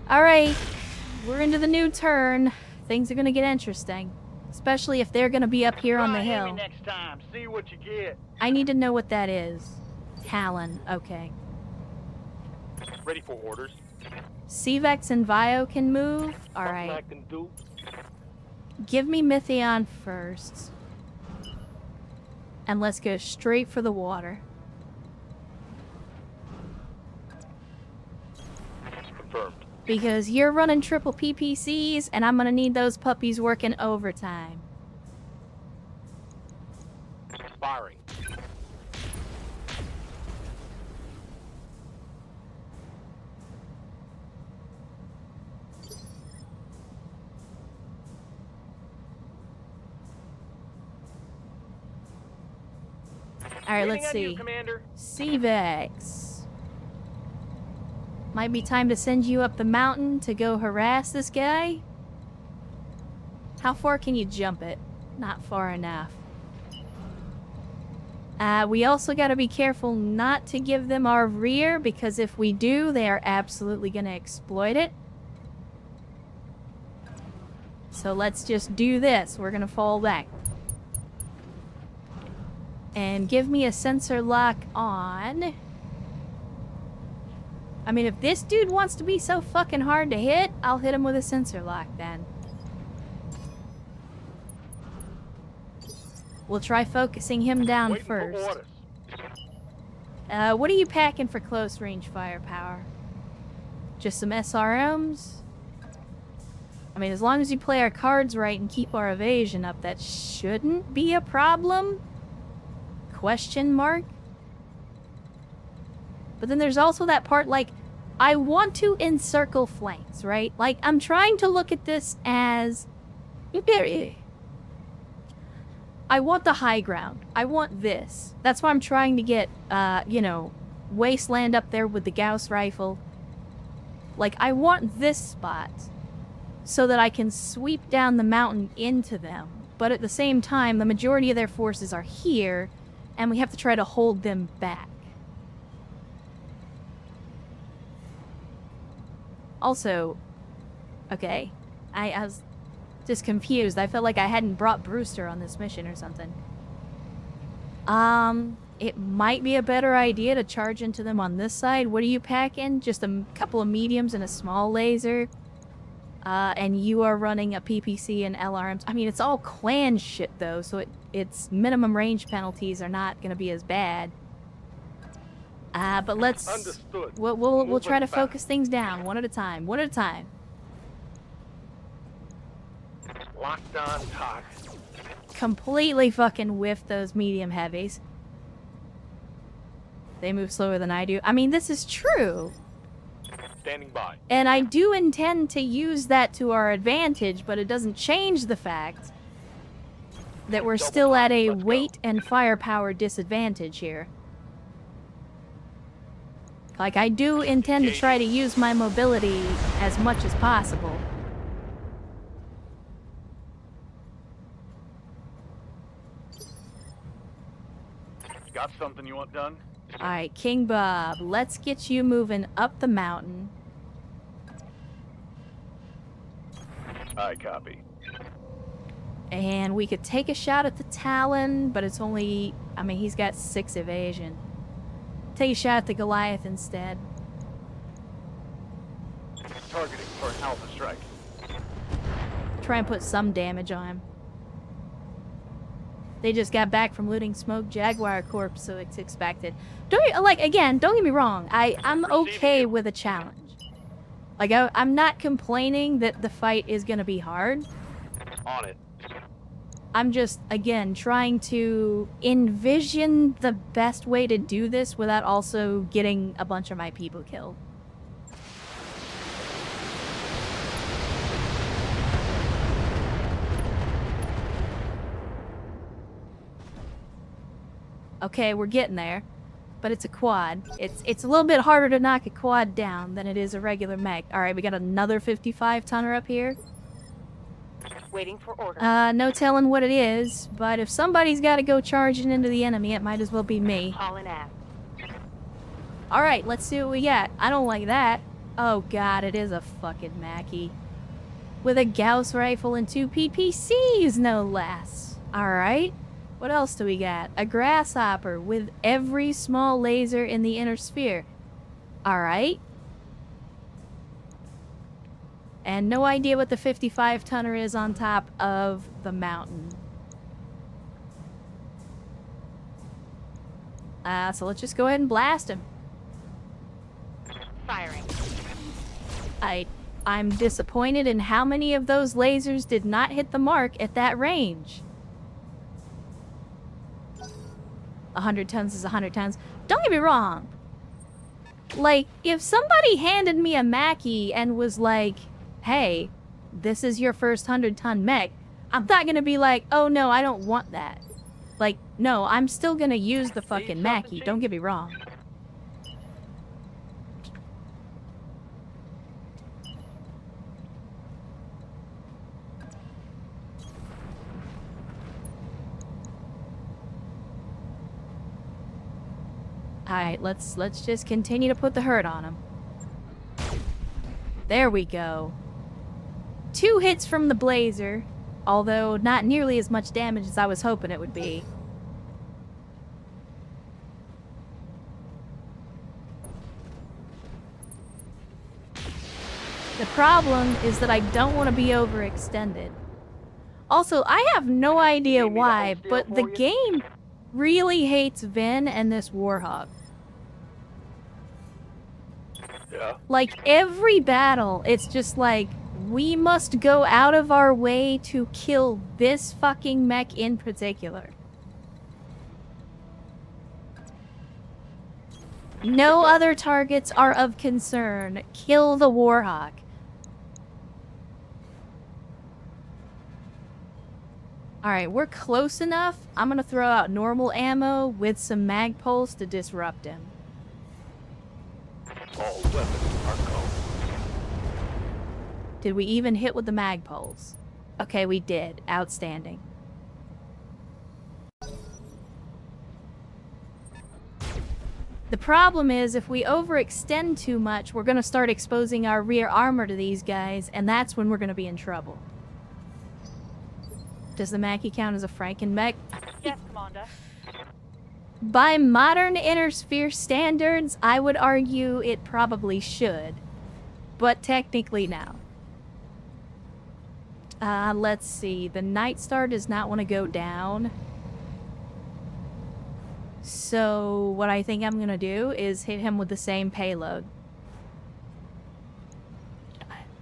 Alright, we're into the new turn. Things are gonna get interesting. Especially if they're gonna be up here on the hill. Next time. See what you get. I need to know what that is. Talon, okay. Ready for orders. Cvex and Vio can move. Alright. Give me Mythion first. And let's go straight for the water. Confirmed. Because you're running triple PPCs, and I'm gonna need those puppies working overtime. Firing. Alright, let's see. Cvex. Might be time to send you up the mountain to go harass this guy. How far can you jump it? Not far enough. We also gotta be careful not to give them our rear, because if we do, they are absolutely gonna exploit it. So let's just do this. We're gonna fall back. And give me a sensor lock on. I mean, if this dude wants to be so fucking hard to hit, I'll hit him with a sensor lock then. We'll try focusing him down first. What are you packing for close range firepower? Just some SRMs? I mean, as long as you play our cards right and keep our evasion up, that shouldn't be a problem. Question mark? But then there's also that part, like, I want to encircle flanks, right? Like, I'm trying to look at this as... I want the high ground. I want this. That's why I'm trying to get, you know, Wasteland up there with the Gauss rifle. Like, I want this spot so that I can sweep down the mountain into them. But at the same time, the majority of their forces are here, and we have to try to hold them back. Also, okay, I was just confused. I felt like I hadn't brought Brewster on this mission or something. It might be a better idea to charge into them on this side. What are you packing? Just a couple of mediums and a small laser. And you are running a PPC and LRMs. I mean, it's all clan shit though, so its minimum range penalties are not going to be as bad. But let's... Understood. We'll try to focus things down one at a time. One at a time. Locked on talk. Completely fucking whiffed those medium heavies. They move slower than I do. I mean, this is true. Standing by. And I do intend to use that to our advantage, but it doesn't change the fact that we're still at a weight and firepower disadvantage here. Like, I do intend to try to use my mobility as much as possible. Got something you want done? Alright, King Bob, let's get you moving up the mountain. I copy. And we could take a shot at the Talon, but it's only... I mean, he's got 6 evasion. Take a shot at the Goliath instead. Targeting for an alpha strike. Try and put some damage on him. They just got back from looting Smoke Jaguar Corpse, so it's expected. Don't get me wrong. I'm okay with a challenge. Like, I'm not complaining that the fight is gonna be hard. On it. I'm just, again, trying to envision the best way to do this without also getting a bunch of my people killed. Okay, we're getting there, but it's a quad. It's a little bit harder to knock a quad down than it is a regular mech. All right, we got another 55-tonner up here. Waiting for orders. No telling what it is, but if somebody's got to go charging into the enemy, it might as well be me. Hauling ass. All right, let's see what we got. I don't like that. Oh god, it is a fucking Mackie. With a Gauss rifle and 2 PPCs, no less. Alright. What else do we got? A grasshopper with every small laser in the inner sphere. Alright. And no idea what the 55-tonner is on top of the mountain. So let's just go ahead and blast him. Firing. I'm disappointed in how many of those lasers did not hit the mark at that range. 100 tons is 100 tons. Don't get me wrong. Like, if somebody handed me a Mackie and was like, hey, this is your first 100-ton mech, I'm not gonna be like, oh no, I don't want that. Like, no, I'm still gonna use the fucking Mackie, don't get me wrong. Alright, let's just continue to put the hurt on him. There we go. 2 hits from the blazer, although not nearly as much damage as I was hoping it would be. The problem is that I don't want to be overextended. Also, I have no idea why, but the game really hates Vin and this Warhawk. Yeah. Like, every battle, it's just like, we must go out of our way to kill this fucking mech in particular. No other targets are of concern. Kill the Warhawk. Alright, we're close enough. I'm gonna throw out normal ammo with some mag pulse to disrupt him. All weapons are cold. Did we even hit with the mag pulse? Okay, we did. Outstanding. The problem is, if we overextend too much, we're gonna start exposing our rear armor to these guys, and that's when we're gonna be in trouble. Does the Mackie count as a Franken-mech? Yes, Commander. By modern inner sphere standards, I would argue it probably should. But technically, no. Let's see. The Night Star does not want to go down. So, what I think I'm gonna do is hit him with the same payload.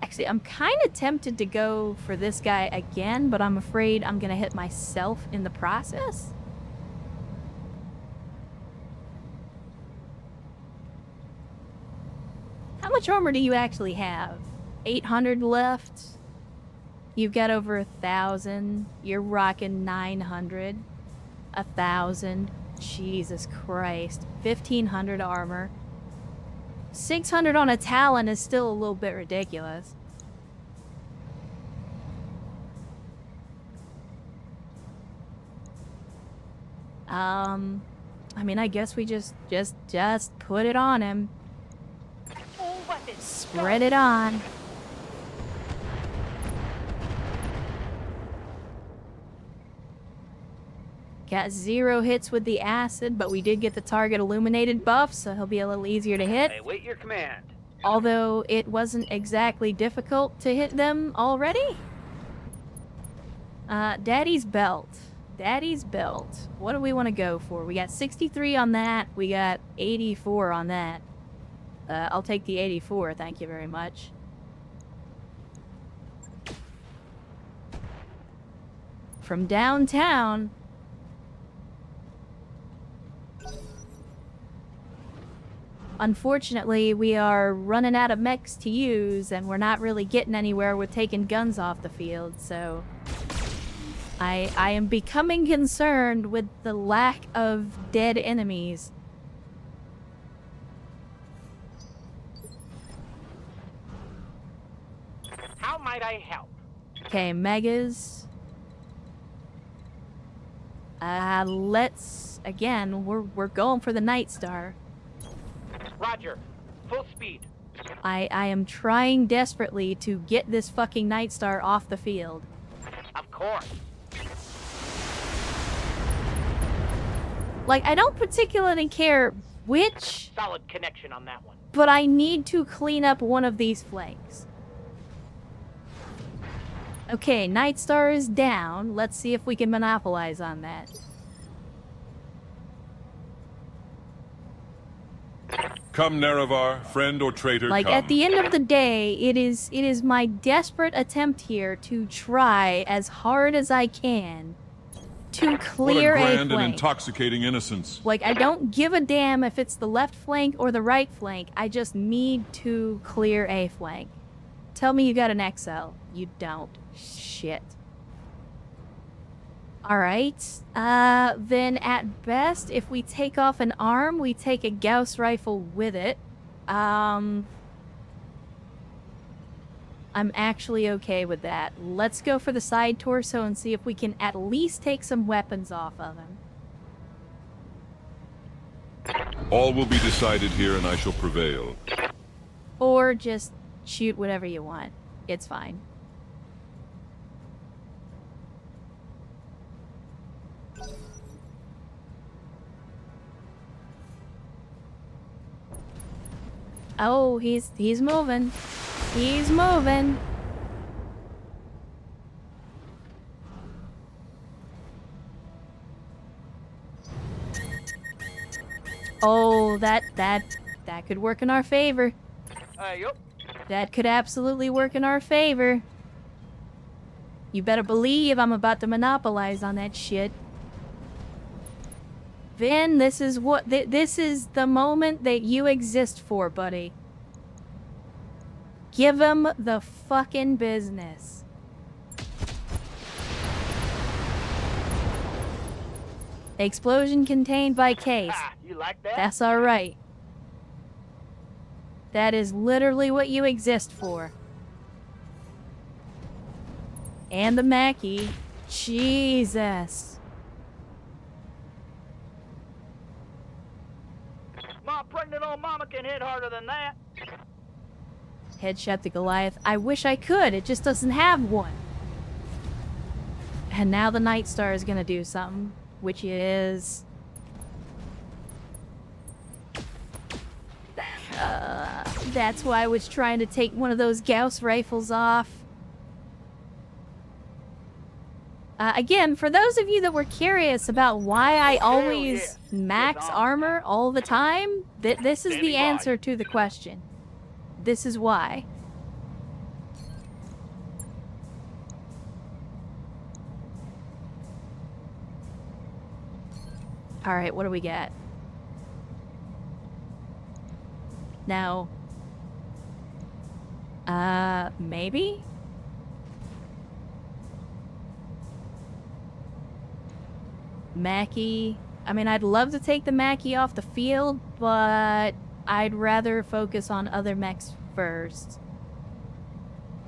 Actually, I'm kind of tempted to go for this guy again, but I'm afraid I'm gonna hit myself in the process. How much armor do you actually have? 800 left? You've got over 1,000. You're rocking 900. 1,000. Jesus Christ. 1,500 armor. 600 on a Talon is still a little bit ridiculous. I mean, I guess we just put it on him. All weapons. Spread it on. Got 0 hits with the acid, but we did get the target illuminated buff, so he'll be a little easier to hit. I await your command. Although it wasn't exactly difficult to hit them already. Daddy's belt. Daddy's belt. What do we want to go for? We got 63 on that. We got 84 on that. I'll take the 84, thank you very much. From downtown. Unfortunately, we are running out of mechs to use, and we're not really getting anywhere with taking guns off the field, so... I am becoming concerned with the lack of dead enemies. How might I help? Okay, megas. Let's... Again, we're going for the Night Star. Roger. Full speed. I am trying desperately to get this fucking Night Star off the field. Of course. Like, I don't particularly care which, Solid connection on that one. but I need to clean up one of these flanks. Okay, Night Star is down. Let's see if we can monopolize on that. Come, Nerevar, friend or traitor, Like, come. at the end of the day, it is my desperate attempt here to try as hard as I can to clear what a grand and flank. intoxicating innocence. Like, I don't give a damn if it's the left flank or the right flank. I just need to clear a flank. Tell me you got an XL. You don't. Shit. Alright. Then at best, if we take off an arm, we take a Gauss rifle with it. I'm actually okay with that. Let's go for the side torso and see if we can at least take some weapons off of him. All will be decided here, and I shall prevail. Or just shoot whatever you want. It's fine. Oh, he's moving. He's moving. Oh, that could work in our favor. Yup. That could absolutely work in our favor. You better believe I'm about to monopolize on that shit. Vin, this is what this is the moment that you exist for, buddy. Give him the fucking business. Explosion contained by case. Ah, you like that? That's alright. That is literally what you exist for. And the Mackie. Jesus. My pregnant old mama can hit harder than that. Headshot the Goliath. I wish I could. It just doesn't have one. And now the Night Star is gonna do something, which is... that's why I was trying to take one of those Gauss rifles off. Again, for those of you that were curious about why I always max armor all the time, this is the answer to the question. This is why. Alright, what do we get? Now... maybe? Mackie. I mean, I'd love to take the Mackie off the field, but I'd rather focus on other mechs first.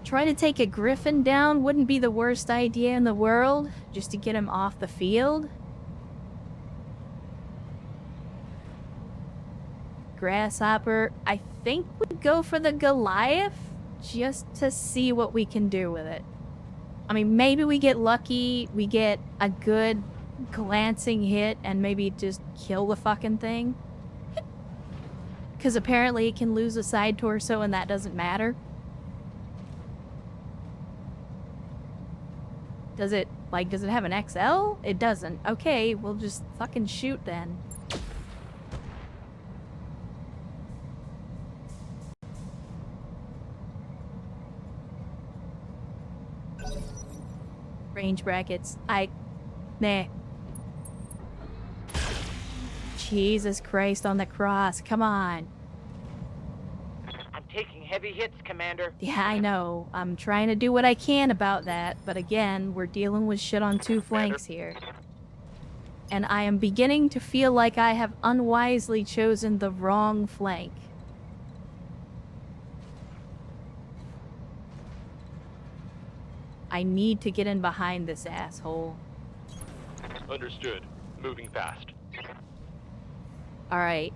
Trying to take a Griffin down wouldn't be the worst idea in the world, just to get him off the field. Grasshopper. I think we'd go for the Goliath, just to see what we can do with it. I mean, maybe we get lucky, we get a good glancing hit and maybe just kill the fucking thing. Because apparently it can lose a side torso and that doesn't matter. Does it have an XL? It doesn't. Okay, we'll just fucking shoot then. Range brackets. Nah. Jesus Christ on the cross. Come on. I'm taking heavy hits, Commander. Yeah, I know. I'm trying to do what I can about that, but again, we're dealing with shit on two flanks here. And I am beginning to feel like I have unwisely chosen the wrong flank. I need to get in behind this asshole. Understood. Moving fast. Alright.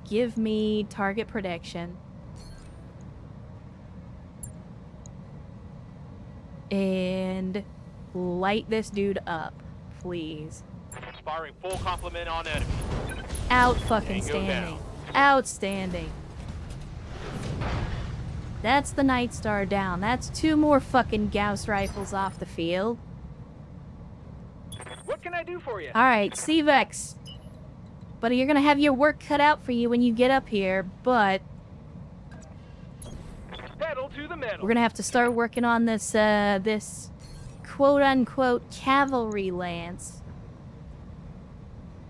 Give me target prediction. And light this dude up, please. Firing full complement on enemy. Out fucking Tango standing. down. Outstanding. That's the Night Star down. That's 2 more fucking Gauss rifles off the field. What can I do for you? Alright, C-Vex. Buddy, you're gonna have your work cut out for you when you get up here, but Pedal to the metal. we're gonna have to start working on this, this quote-unquote cavalry lance.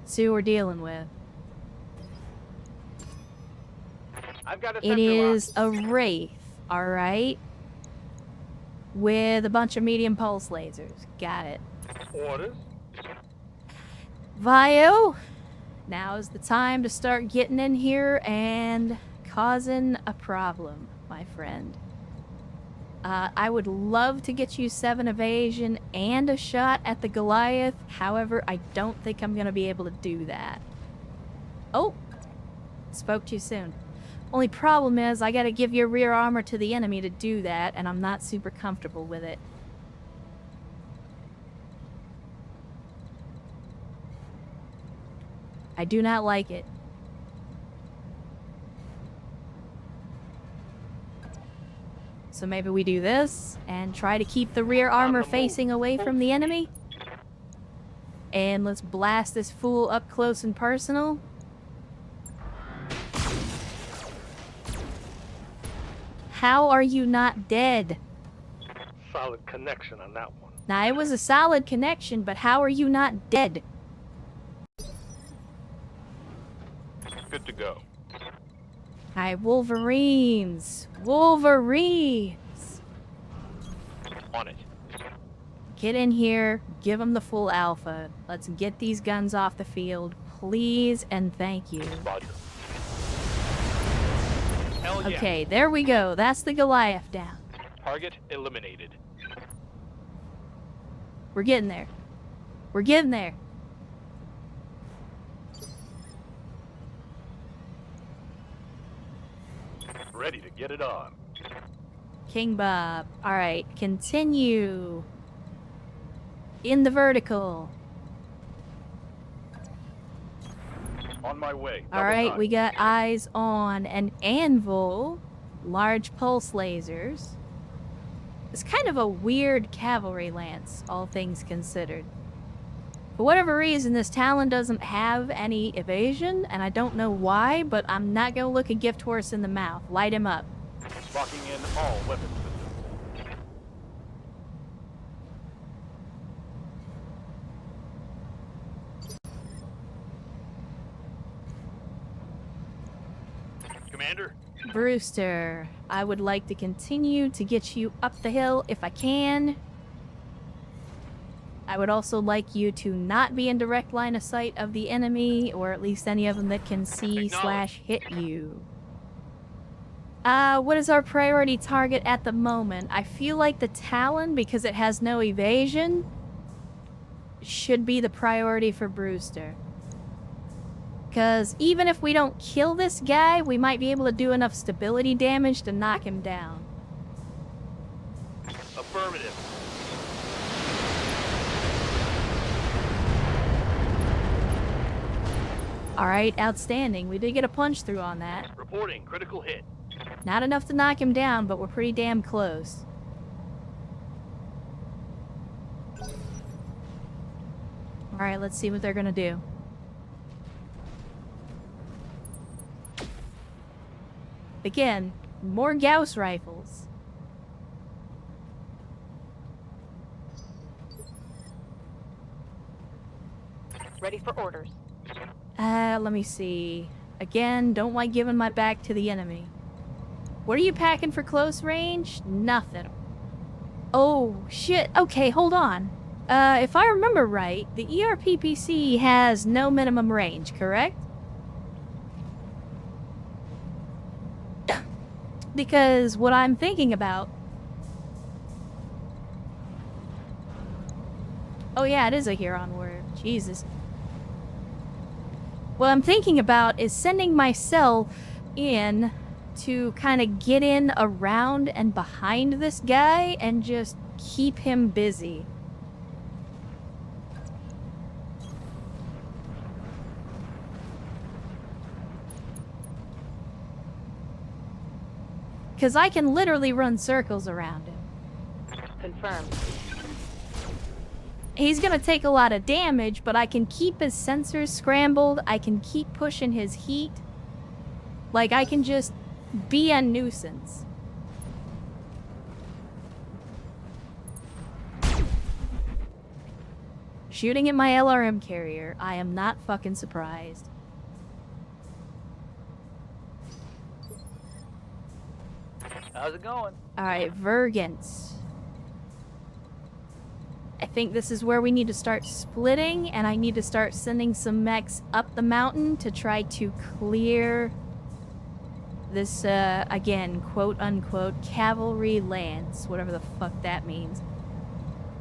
See who we're dealing with. I've got a It sensor is a Wraith, alright? With a bunch of medium pulse lasers. Got it. Orders. Vio, now is the time to start getting in here and causing a problem, my friend. I would love to get you 7 evasion and a shot at the Goliath. However, I don't think I'm going to be able to do that. Oh, spoke too soon. Only problem is I got to give your rear armor to the enemy to do that, and I'm not super comfortable with it. I do not like it. So maybe we do this and try to keep the rear armor facing away from the enemy. And let's blast this fool up close and personal. How are you not dead? Solid connection on that one. Now, it was a solid connection, but how are you not dead? Good to go. Alright, Wolverines. Wolverines! On it. Get in here, give them the full alpha. Let's get these guns off the field, please and thank you. Roger. Hell yeah. Okay, there we go. That's the Goliath down. Target eliminated. We're getting there. We're getting there. Ready to get it on. King Bob. Alright, continue. In the vertical. On my way. Alright, we got eyes on an anvil. Large pulse lasers. It's kind of a weird cavalry lance, all things considered. For whatever reason, this Talon doesn't have any evasion, and I don't know why, but I'm not gonna look a gift horse in the mouth. Light him up. Locking in all weapon systems. Commander. Brewster, I would like to continue to get you up the hill if I can. I would also like you to not be in direct line of sight of the enemy, or at least any of them that can see/hit you. What is our priority target at the moment? I feel like the Talon, because it has no evasion, should be the priority for Brewster. Because even if we don't kill this guy, we might be able to do enough stability damage to knock him down. Affirmative. Alright, outstanding. We did get a punch through on that. Reporting critical hit. Not enough to knock him down, but we're pretty damn close. Alright, let's see what they're gonna do. Again, more Gauss rifles. Ready for orders. Let me see. Again, don't like giving my back to the enemy. What are you packing for close range? Nothing. Oh, shit. Okay, hold on. If I remember right, the ERPPC has no minimum range, correct? Because what I'm thinking about... Oh yeah, it is a Huron word. Jesus. What I'm thinking about is sending myself in to kind of get in around and behind this guy and just keep him busy. Because I can literally run circles around him. Confirmed. He's gonna take a lot of damage, but I can keep his sensors scrambled. I can keep pushing his heat. Like, I can just be a nuisance. Shooting at my LRM carrier. I am not fucking surprised. How's it going? Alright, Vergants. I think this is where we need to start splitting, and I need to start sending some mechs up the mountain to try to clear this, again, quote-unquote, cavalry lance, whatever the fuck that means.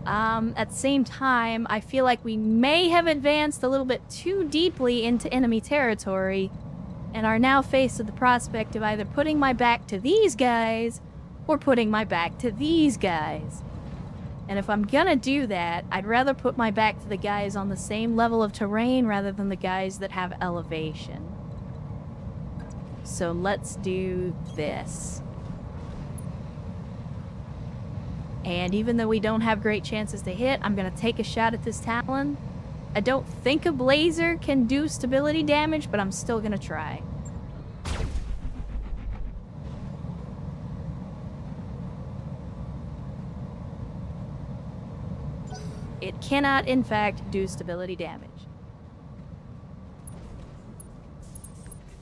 At the same time, I feel like we may have advanced a little bit too deeply into enemy territory, and are now faced with the prospect of either putting my back to these guys, or putting my back to these guys. And if I'm gonna do that, I'd rather put my back to the guys on the same level of terrain rather than the guys that have elevation. So let's do this. And even though we don't have great chances to hit, I'm gonna take a shot at this Talon. I don't think a Blazer can do stability damage, but I'm still gonna try. It cannot, in fact, do stability damage.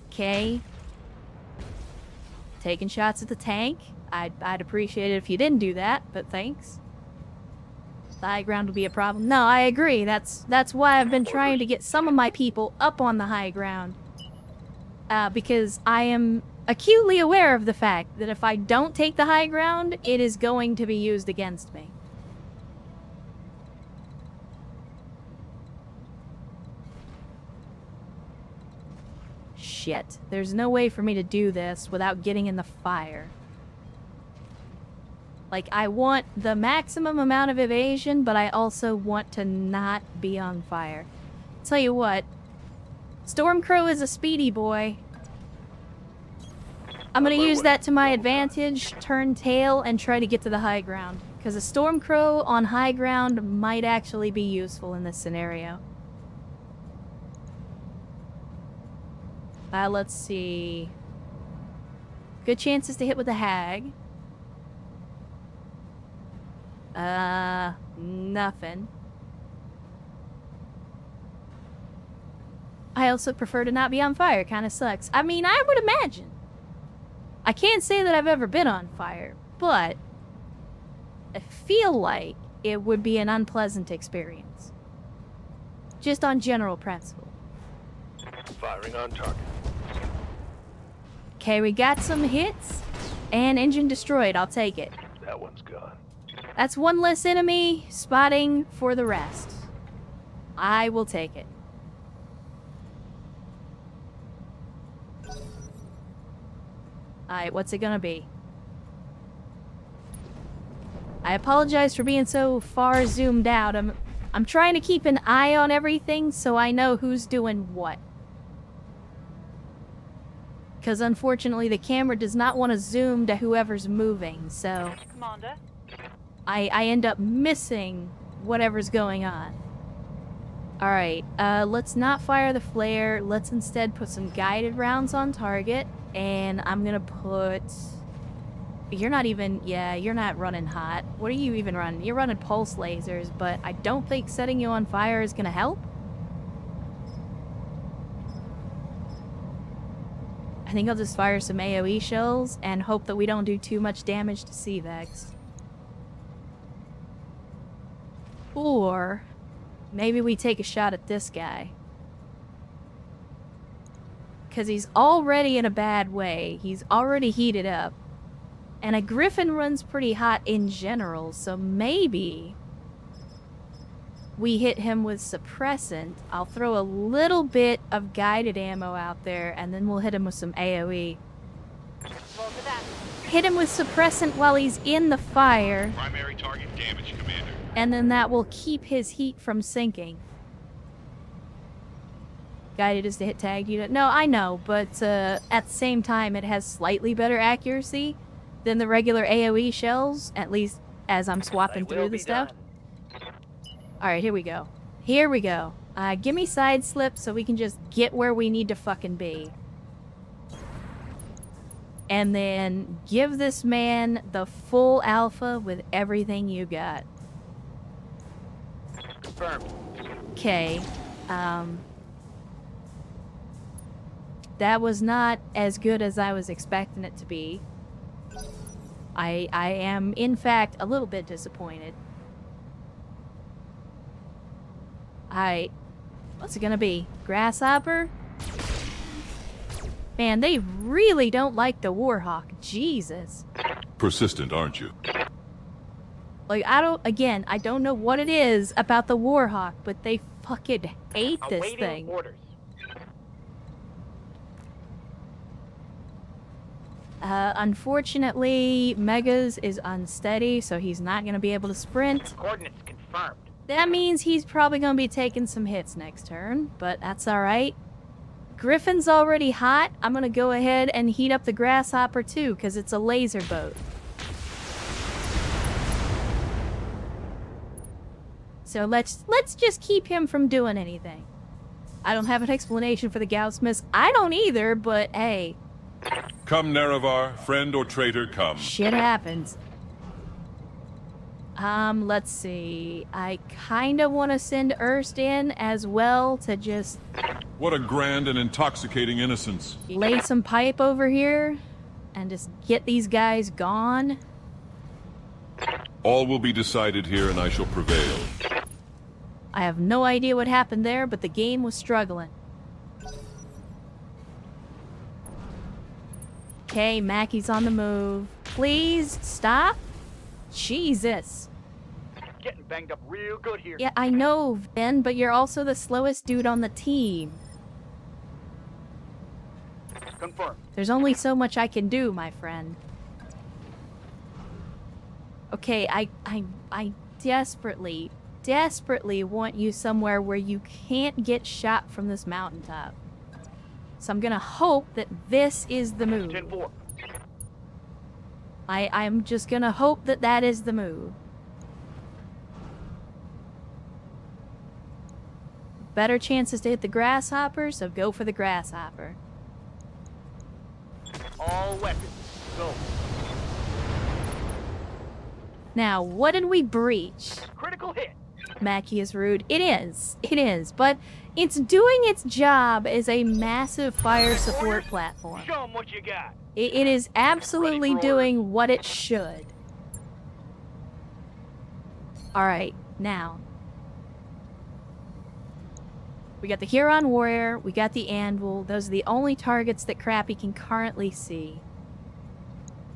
Okay. Taking shots at the tank. I'd appreciate it if you didn't do that, but thanks. The high ground would be a problem. No, I agree. That's why I've been trying to get some of my people up on the high ground. Because I am acutely aware of the fact that if I don't take the high ground, it is going to be used against me. Shit. There's no way for me to do this without getting in the fire. Like, I want the maximum amount of evasion, but I also want to not be on fire. Tell you what, Stormcrow is a speedy boy. I'm gonna use that to my advantage, turn tail, and try to get to the high ground. Because a Stormcrow on high ground might actually be useful in this scenario. Let's see. Good chances to hit with the Hag. Nothing. I also prefer to not be on fire. Kinda sucks. I mean, I would imagine. I can't say that I've ever been on fire, but I feel like it would be an unpleasant experience. Just on general principle. Firing on target. Okay, we got some hits, and engine destroyed. I'll take it. That one's gone. That's one less enemy spotting for the rest. I will take it. Alright, what's it gonna be? I apologize for being so far zoomed out. I'm trying to keep an eye on everything so I know who's doing what. Because unfortunately the camera does not want to zoom to whoever's moving, so Commander. I end up missing whatever's going on. Alright, let's not fire the flare. Let's instead put some guided rounds on target. And I'm gonna put... You're not even... Yeah, you're not running hot. What are you even running? You're running pulse lasers, but I don't think setting you on fire is gonna help. I think I'll just fire some AoE shells and hope that we don't do too much damage to C-Vex. Or maybe we take a shot at this guy. Because he's already in a bad way. He's already heated up. And a Griffin runs pretty hot in general, so maybe we hit him with suppressant. I'll throw a little bit of guided ammo out there, and then we'll hit him with some AoE. Roll for that. Hit him with suppressant while he's in the fire, Primary target damage, Commander. and then that will keep his heat from sinking. Guided is to hit tagged unit. No, I know, but at the same time, it has slightly better accuracy than the regular AoE shells, at least as I'm swapping through the stuff. Alright, here we go. Here we go. Give me side slip so we can just get where we need to fucking be. And then give this man the full alpha with everything you got. Confirmed. Okay. That was not as good as I was expecting it to be. I am, in fact, a little bit disappointed. What's it gonna be? Grasshopper? Man, they really don't like the Warhawk. Jesus. Persistent, aren't you? Like, I don't know what it is about the Warhawk, but they fucking hate this Awaiting thing. orders. Unfortunately, Megas is unsteady, so he's not going to be able to sprint. Coordinates confirmed. That means he's probably going to be taking some hits next turn, but that's alright. Griffin's already hot. I'm going to go ahead and heat up the Grasshopper too, because it's a laser boat. So let's just keep him from doing anything. I don't have an explanation for the Gaussmiss. I don't either, but hey, Come, Nerevar, friend or traitor, come. shit happens. Let's see. I kinda want to send Erst in as well to just What a grand and intoxicating innocence. lay some pipe over here and just get these guys gone. All will be decided here and I shall prevail. I have no idea what happened there, but the game was struggling. Okay, Mackey's on the move. Please stop. Jesus. Getting banged up real good here. Yeah, I know, Ben, but you're also the slowest dude on the team. Confirmed. There's only so much I can do, my friend. Okay, I desperately want you somewhere where you can't get shot from this mountaintop. So I'm gonna hope that this is the move. 10-4. I'm just gonna hope that that is the move. Better chances to hit the Grasshopper, so go for the Grasshopper. All weapons. Go. Now, what did we breach? Critical hit. Mackie is rude. It is, but it's doing its job as a massive fire support platform. Show 'em what you got. It is absolutely Ready for doing what it should. Alright, now. We got the Huron Warrior, we got the Anvil. Those are the only targets that Crappy can currently see.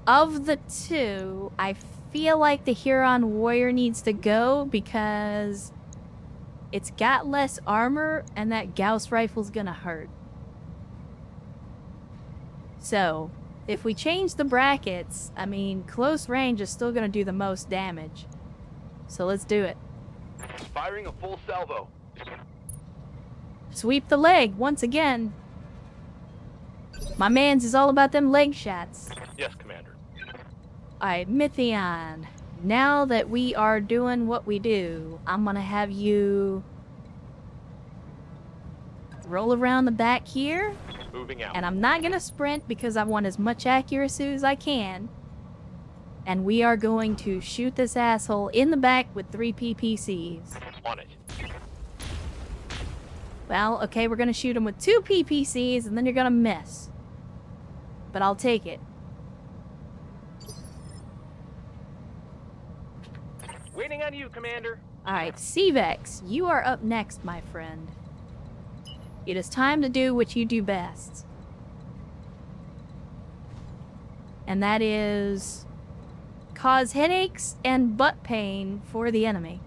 Of the two, I feel like the Huron Warrior needs to go because it's got less armor and that Gauss rifle's gonna hurt. So, if we change the brackets, I mean, close range is still gonna do the most damage. So let's do it. Firing a full salvo. Sweep the leg once again. My man's is all about them leg shots. Yes, Commander. Alright, Mythion. Now that we are doing what we do, I'm gonna have you roll around the back here. Moving out. And I'm not gonna sprint because I want as much accuracy as I can. And we are going to shoot this asshole in the back with 3 PPCs. On it. Well, okay, we're gonna shoot him with 2 PPCs and then you're gonna miss. But I'll take it. Waiting on you, Commander. Alright, Cvex, you are up next, my friend. It is time to do what you do best. And that is cause headaches and butt pain for the enemy.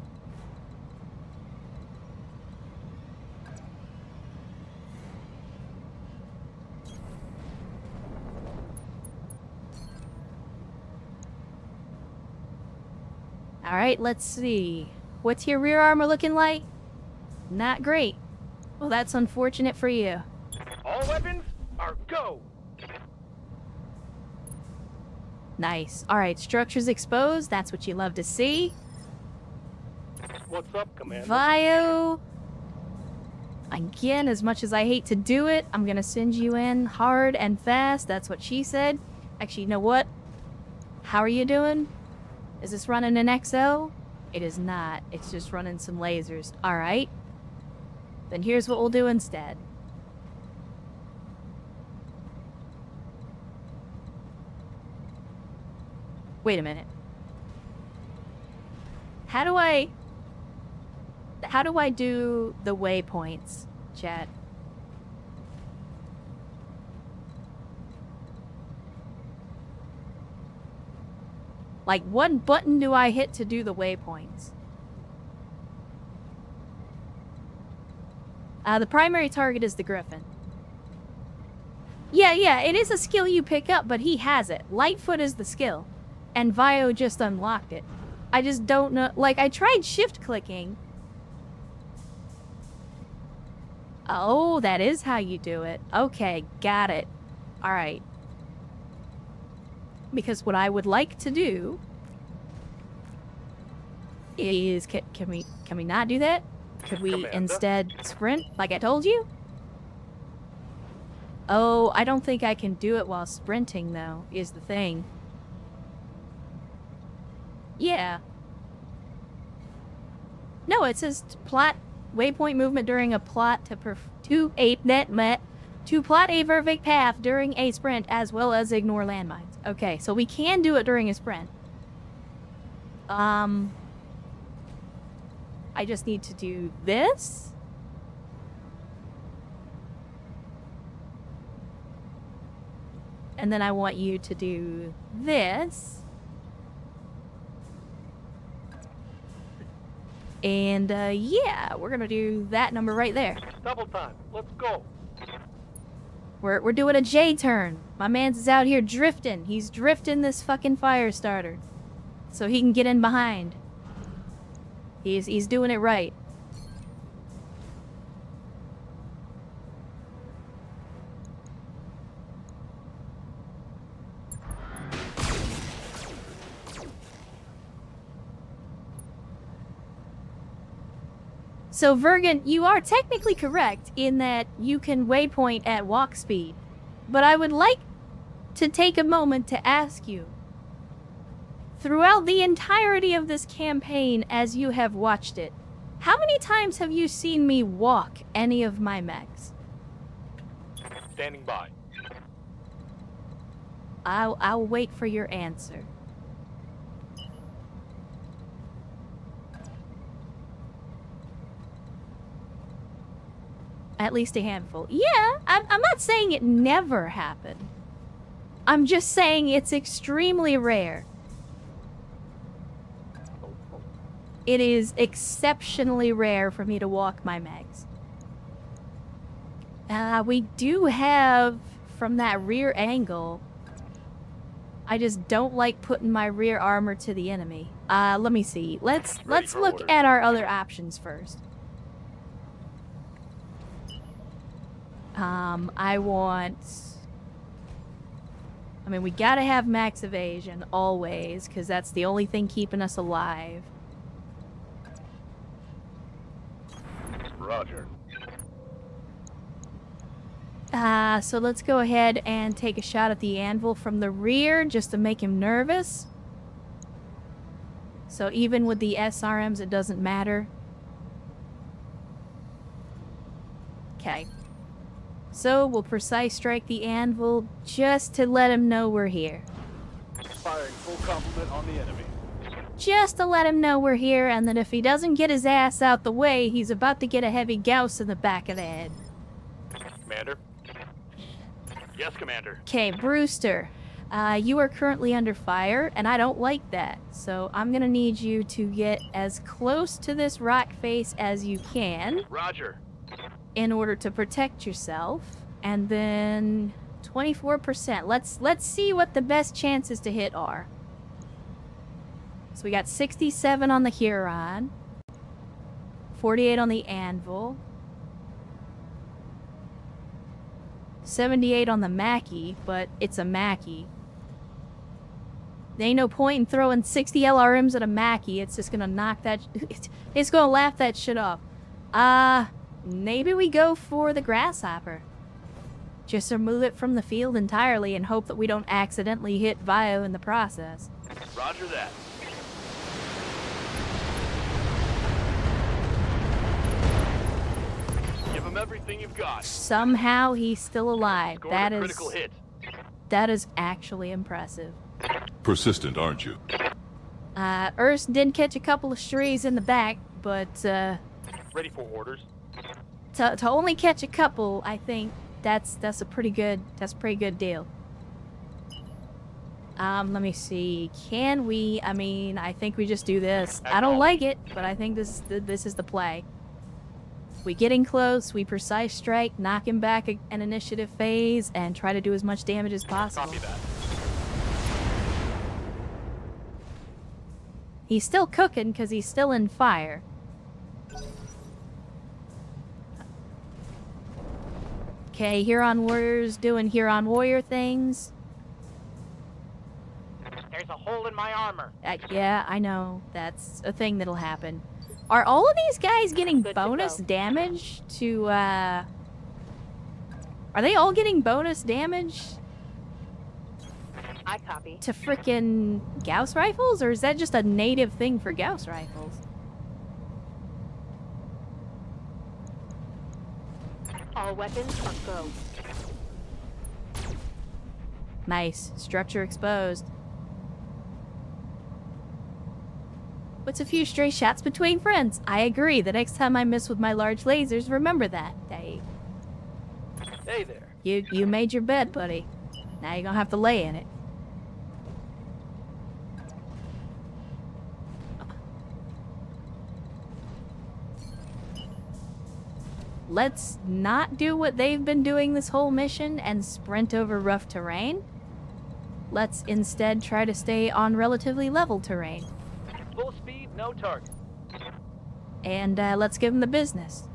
Alright, let's see. What's your rear armor looking like? Not great. Well, that's unfortunate for you. All weapons are go. Nice. Alright, structures exposed. That's what you love to see. What's up, Commander? Vio. Again, as much as I hate to do it, I'm gonna send you in hard and fast. That's what she said. Actually, you know what? How are you doing? Is this running an XO? It is not. It's just running some lasers. Alright. Then here's what we'll do instead. Wait a minute. How do I do the waypoints, chat? Like, what button do I hit to do the waypoints? The primary target is the Griffin. Yeah, it is a skill you pick up, but he has it. Lightfoot is the skill. And Vio just unlocked it. I just don't know. Like, I tried shift clicking. Oh, that is how you do it. Okay, got it. Alright. Because what I would like to do is... Can we not do that? Could we Commander? instead sprint, like I told you? Oh, I don't think I can do it while sprinting, though, is the thing. Yeah. No, it says plot waypoint movement during a plot to plot a perfect path during a sprint, as well as ignore landmines. Okay, so we can do it during a sprint. I just need to do this. And then I want you to do this. And, yeah, we're gonna do that number right there. Double time. Let's go. We're doing a J turn. My man's is out here drifting. He's drifting this fucking fire starter. So he can get in behind. He's doing it right. So, Vergan, you are technically correct in that you can waypoint at walk speed. But I would like to take a moment to ask you, throughout the entirety of this campaign as you have watched it, how many times have you seen me walk any of my mechs? Standing by. I'll wait for your answer. At least a handful. Yeah, I'm not saying it never happened. I'm just saying it's extremely rare. It is exceptionally rare for me to walk my megs. We do have, from that rear angle, I just don't like putting my rear armor to the enemy. Let me see. Let's for look orders. at our other options first. I mean, we gotta have max evasion, always, because that's the only thing keeping us alive. Roger. So let's go ahead and take a shot at the anvil from the rear, just to make him nervous. So even with the SRMs, it doesn't matter. Okay. So we'll precise strike the anvil just to let him know we're here. Firing full complement on the enemy. Just to let him know we're here, and that if he doesn't get his ass out the way, he's about to get a heavy Gauss in the back of the head. Commander? Yes, Commander. Okay, Brewster. You are currently under fire, and I don't like that. So I'm gonna need you to get as close to this rock face as you can Roger. in order to protect yourself. And then 24%. Let's see what the best chances to hit are. So we got 67 on the Huron. 48 on the Anvil. 78 on the Mackie, but it's a Mackie. There ain't no point in throwing 60 LRMs at a Mackie. It's just gonna knock that... It's gonna laugh that shit off. Maybe we go for the Grasshopper. Just remove it from the field entirely and hope that we don't accidentally hit Vio in the process. Roger that. Give him everything you've got. Somehow he's still alive. Scored That a is... critical hit. That is actually impressive. Persistent, aren't you? Urs did catch a couple of strays in the back, but, Ready for orders. to only catch a couple, I think that's a pretty good deal. Let me see. Can we? I mean, I think we just do this. I don't like it, but I think this is the play. We get in close, we precise strike, knock him back an initiative phase, and try to do as much damage as possible. Copy that. He's still cooking because he's still in fire. Okay, Huron Warriors doing Huron Warrior things. There's a hole in my armor. Yeah, I know. That's a thing that'll happen. Are all of these guys getting Good to bonus go. damage to, Are they all getting bonus damage I copy. to frickin' Gauss rifles? Or is that just a native thing for Gauss rifles? All weapons must go. Nice. Structure exposed. What's a few stray shots between friends? I agree. The next time I miss with my large lasers, remember that. Hey, there. you made your bed, buddy. Now you're gonna have to lay in it. Let's not do what they've been doing this whole mission and sprint over rough terrain. Let's instead try to stay on relatively level terrain. Full speed, no target. And let's give them the business.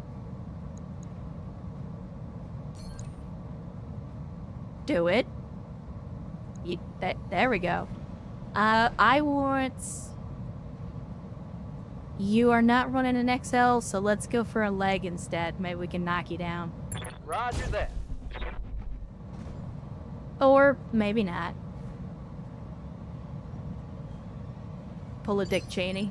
Do it. There we go. I want... You are not running an XL, so let's go for a leg instead. Maybe we can knock you down. Roger that. Or maybe not. Pull a Dick Cheney.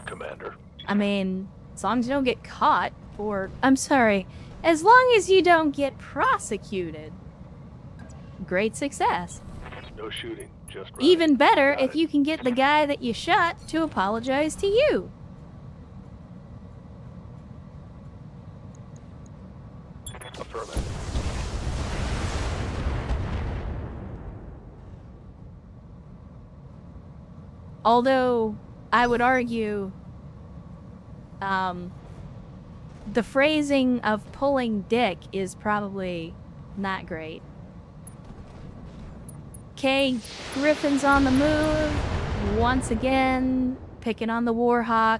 Commander. I mean, as long as you don't get caught, or... I'm sorry, as long as you don't get prosecuted. Great success. No shooting, just running. Even better Got if it. you can get the guy that you shot to apologize to you. Affirmative. Although, I would argue, the phrasing of pulling dick is probably not great. Okay, Griffin's on the move. Once again, picking on the Warhawk.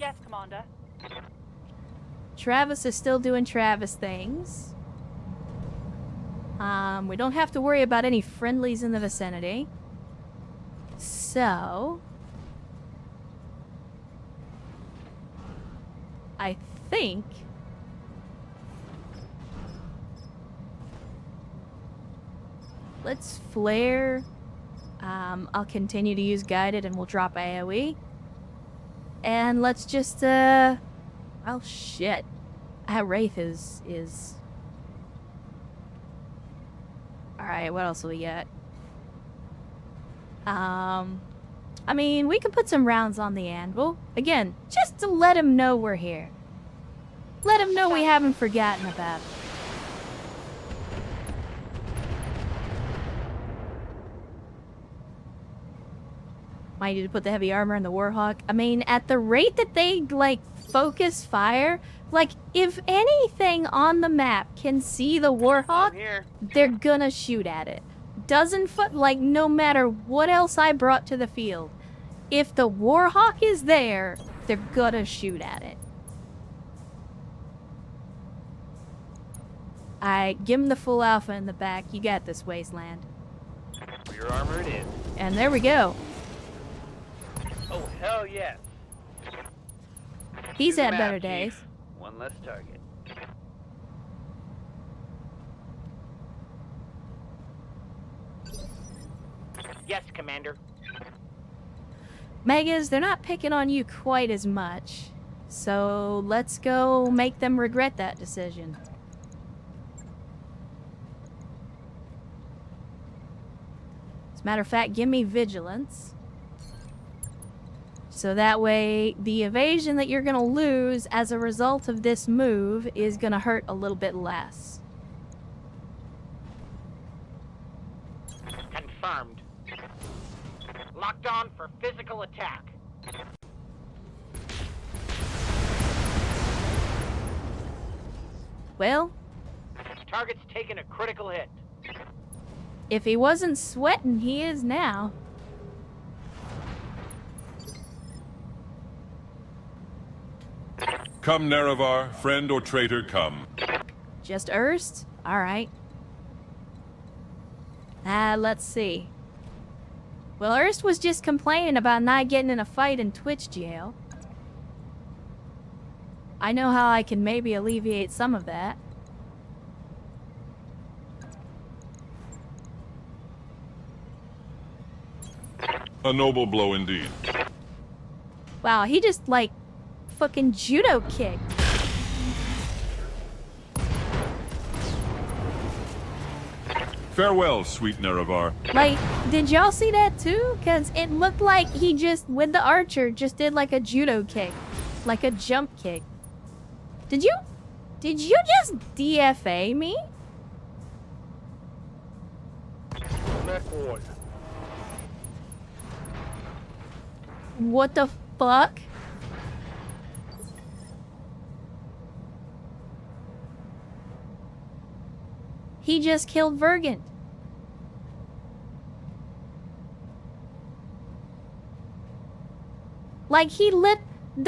Yes, Commander. Travis is still doing Travis things. We don't have to worry about any friendlies in the vicinity. So... I think... Let's flare. I'll continue to use guided and we'll drop AoE. And let's just, oh shit. Wraith is... Alright, what else do we got? I mean, we can put some rounds on the anvil. Again, just to let him know we're here. Let him know we haven't forgotten about him. Might need to put the heavy armor in the Warhawk. I mean, at the rate that they, like, focus fire, Like, if anything on the map can see the I'm Warhawk, here. they're gonna shoot at it. Doesn't like, no matter what else I brought to the field, if the Warhawk is there, they're gonna shoot at it. Alright, give him the full alpha in the back. You got this, Wasteland. Rear armor it is. And there we go. Oh, hell yes. He's Do the had math, better Chief. days. One less target. Yes, Commander. Megas, they're not picking on you quite as much. So let's go make them regret that decision. As a matter of fact, give me vigilance. So that way, the evasion that you're going to lose as a result of this move is going to hurt a little bit less. Confirmed. Locked on for physical attack. Well, Target's taken a critical hit. if he wasn't sweating, he is now. Come, Nerevar, friend or traitor, come. Just Erst? Alright. Let's see. Well, Erst was just complaining about not getting in a fight in Twitch jail. I know how I can maybe alleviate some of that. A noble blow indeed. Wow, he just, like, fucking judo kicked. Farewell, sweet Nerevar. Like, did y'all see that too? Because it looked like he just, with the archer, just did like a judo kick. Like a jump kick. Did you just DFA me? What the fuck? He just killed Vergant. Like, the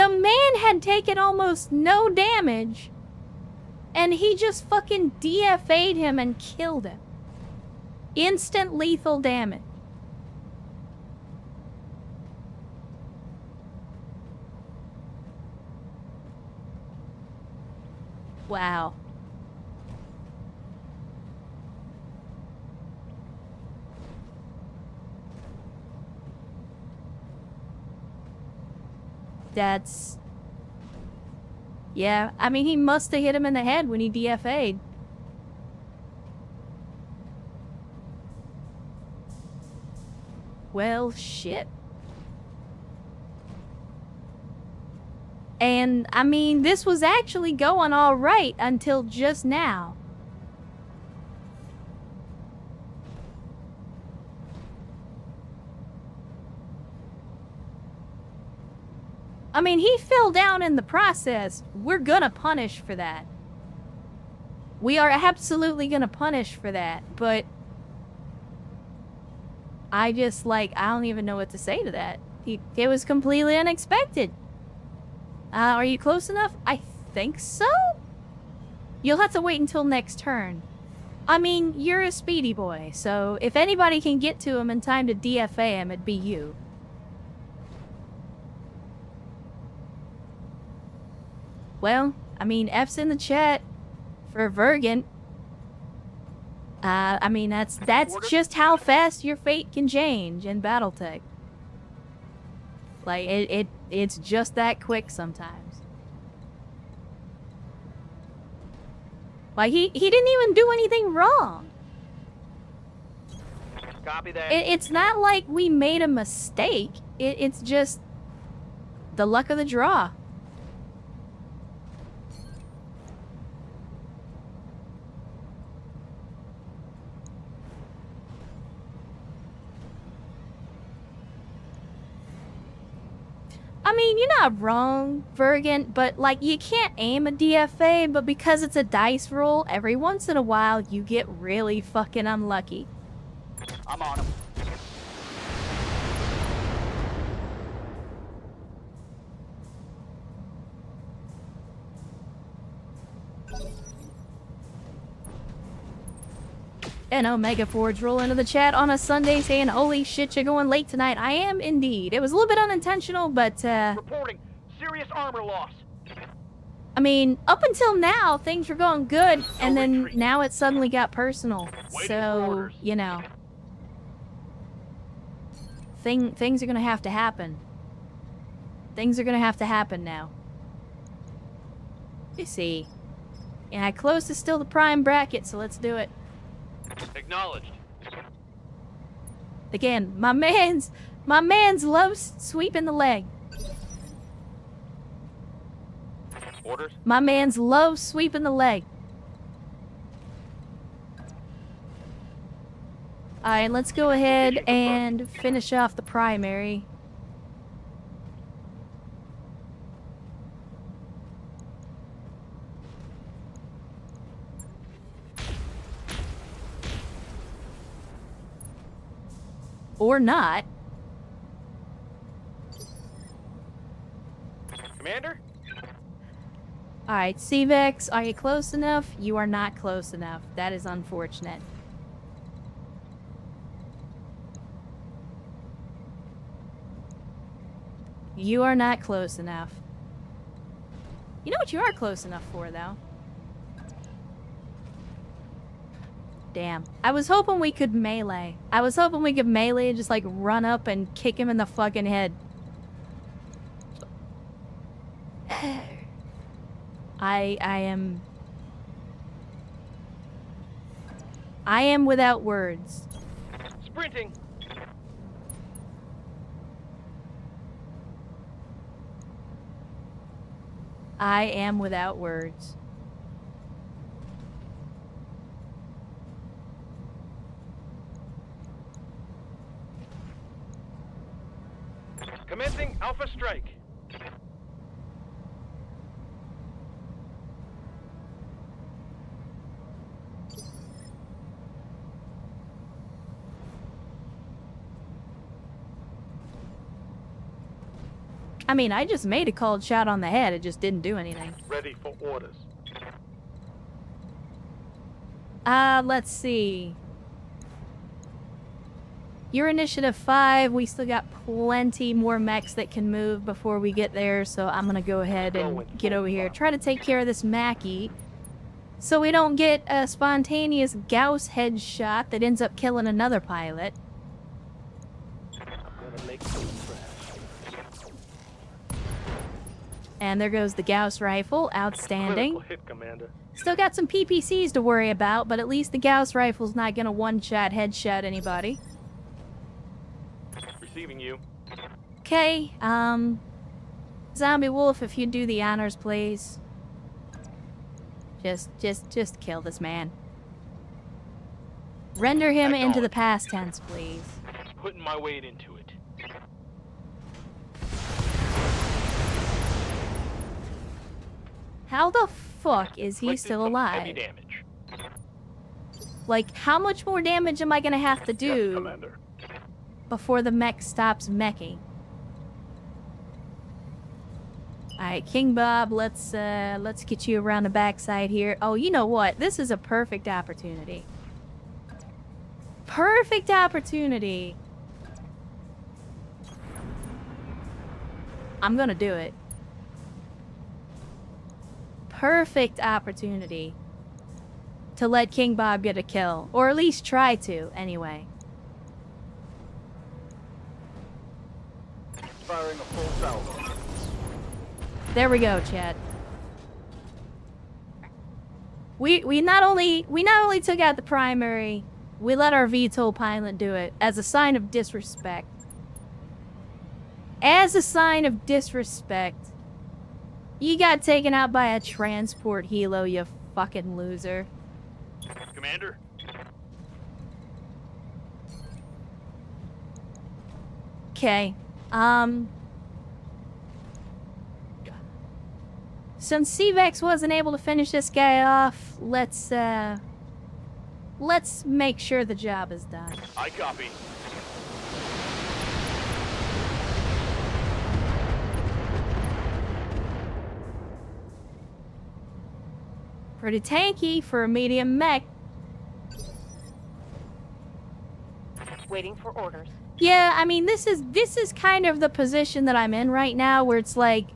man had taken almost no damage, and he just fucking DFA'd him and killed him. Instant lethal damage. Wow. That's... Yeah, I mean, he must have hit him in the head when he DFA'd. Well, shit. And, I mean, this was actually going all right until just now. I mean, he fell down in the process. We're gonna punish for that. We are absolutely gonna punish for that, but... I just, like, I don't even know what to say to that. It was completely unexpected. Are you close enough? I think so? You'll have to wait until next turn. I mean, you're a speedy boy, so if anybody can get to him in time to DFA him, it'd be you. Well, I mean, F's in the chat for Vergant. I mean, that's just how fast your fate can change in Battletech. Like, it's just that quick sometimes. Like, he didn't even do anything wrong. Copy that. It's not like we made a mistake. It's just the luck of the draw. I mean, you're not wrong, Vergant, but, like, you can't aim a DFA, but because it's a dice roll, every once in a while, you get really fucking unlucky. I'm on him. And Omega Forge roll into the chat on a Sunday saying, holy shit, you're going late tonight. I am indeed. It was a little bit unintentional, but, Reporting serious armor loss. I mean, up until now, things were going good, and then now it suddenly got personal. So, you know. Things are gonna have to happen. Things are gonna have to happen now. You see. Yeah, close is still the prime bracket, so let's do it. Acknowledged. Again, my man's loves sweeping the leg. Orders? My man's loves sweeping the leg. Alright, let's go ahead and finish off the primary. Or not. Commander? Alright, CVEX, are you close enough? You are not close enough. That is unfortunate. You are not close enough. You know what you are close enough for, though? Damn. I was hoping we could melee. I was hoping we could melee and just, like, run up and kick him in the fucking head. I am without words. Sprinting. I am without words. Commencing Alpha Strike. I mean, I just made a cold shot on the head. It just didn't do anything. Ready for orders. Let's see. You're initiative 5. We still got plenty more mechs that can move before we get there, so I'm gonna go ahead and get over here. Try to take care of this Mackie, so we don't get a spontaneous Gauss headshot that ends up killing another pilot. I'm gonna make some trash. And there goes the Gauss rifle. Outstanding. Critical hit, Commander. Still got some PPCs to worry about, but at least the Gauss rifle's not gonna one-shot headshot anybody. Receiving you. Okay, Zombie Wolf, if you do the honors, please. Just kill this man. Render him into the past tense, please. Putting my weight into it. How the fuck is he Inflicted still some alive? Heavy damage. Like, how much more damage am I gonna have to Yes, do Commander. before the mech stops meching? Alright, King Bob, let's get you around the backside here. Oh, you know what? This is a perfect opportunity. Perfect opportunity. I'm gonna do it. Perfect opportunity to let King Bob get a kill. Or at least try to, anyway. Firing a full salvo. There we go, Chad. We not only took out the primary, we let our VTOL pilot do it as a sign of disrespect. As a sign of disrespect. You got taken out by a transport helo, you fucking loser. Commander. Okay. Since C-Vex wasn't able to finish this guy off, let's make sure the job is done. I copy. Pretty tanky for a medium mech. Waiting for orders. Yeah, I mean, this is kind of the position that I'm in right now, where it's like,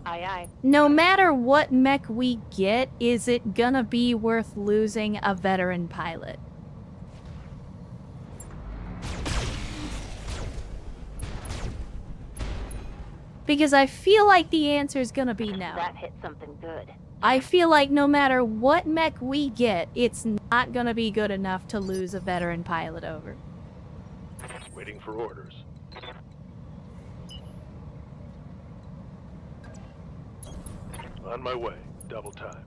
Aye, aye. no matter what mech we get, is it gonna be worth losing a veteran pilot? Because I feel like the answer is gonna be no. That hit something good. I feel like no matter what mech we get, it's not gonna be good enough to lose a veteran pilot over. Waiting for orders. On my way. Double time.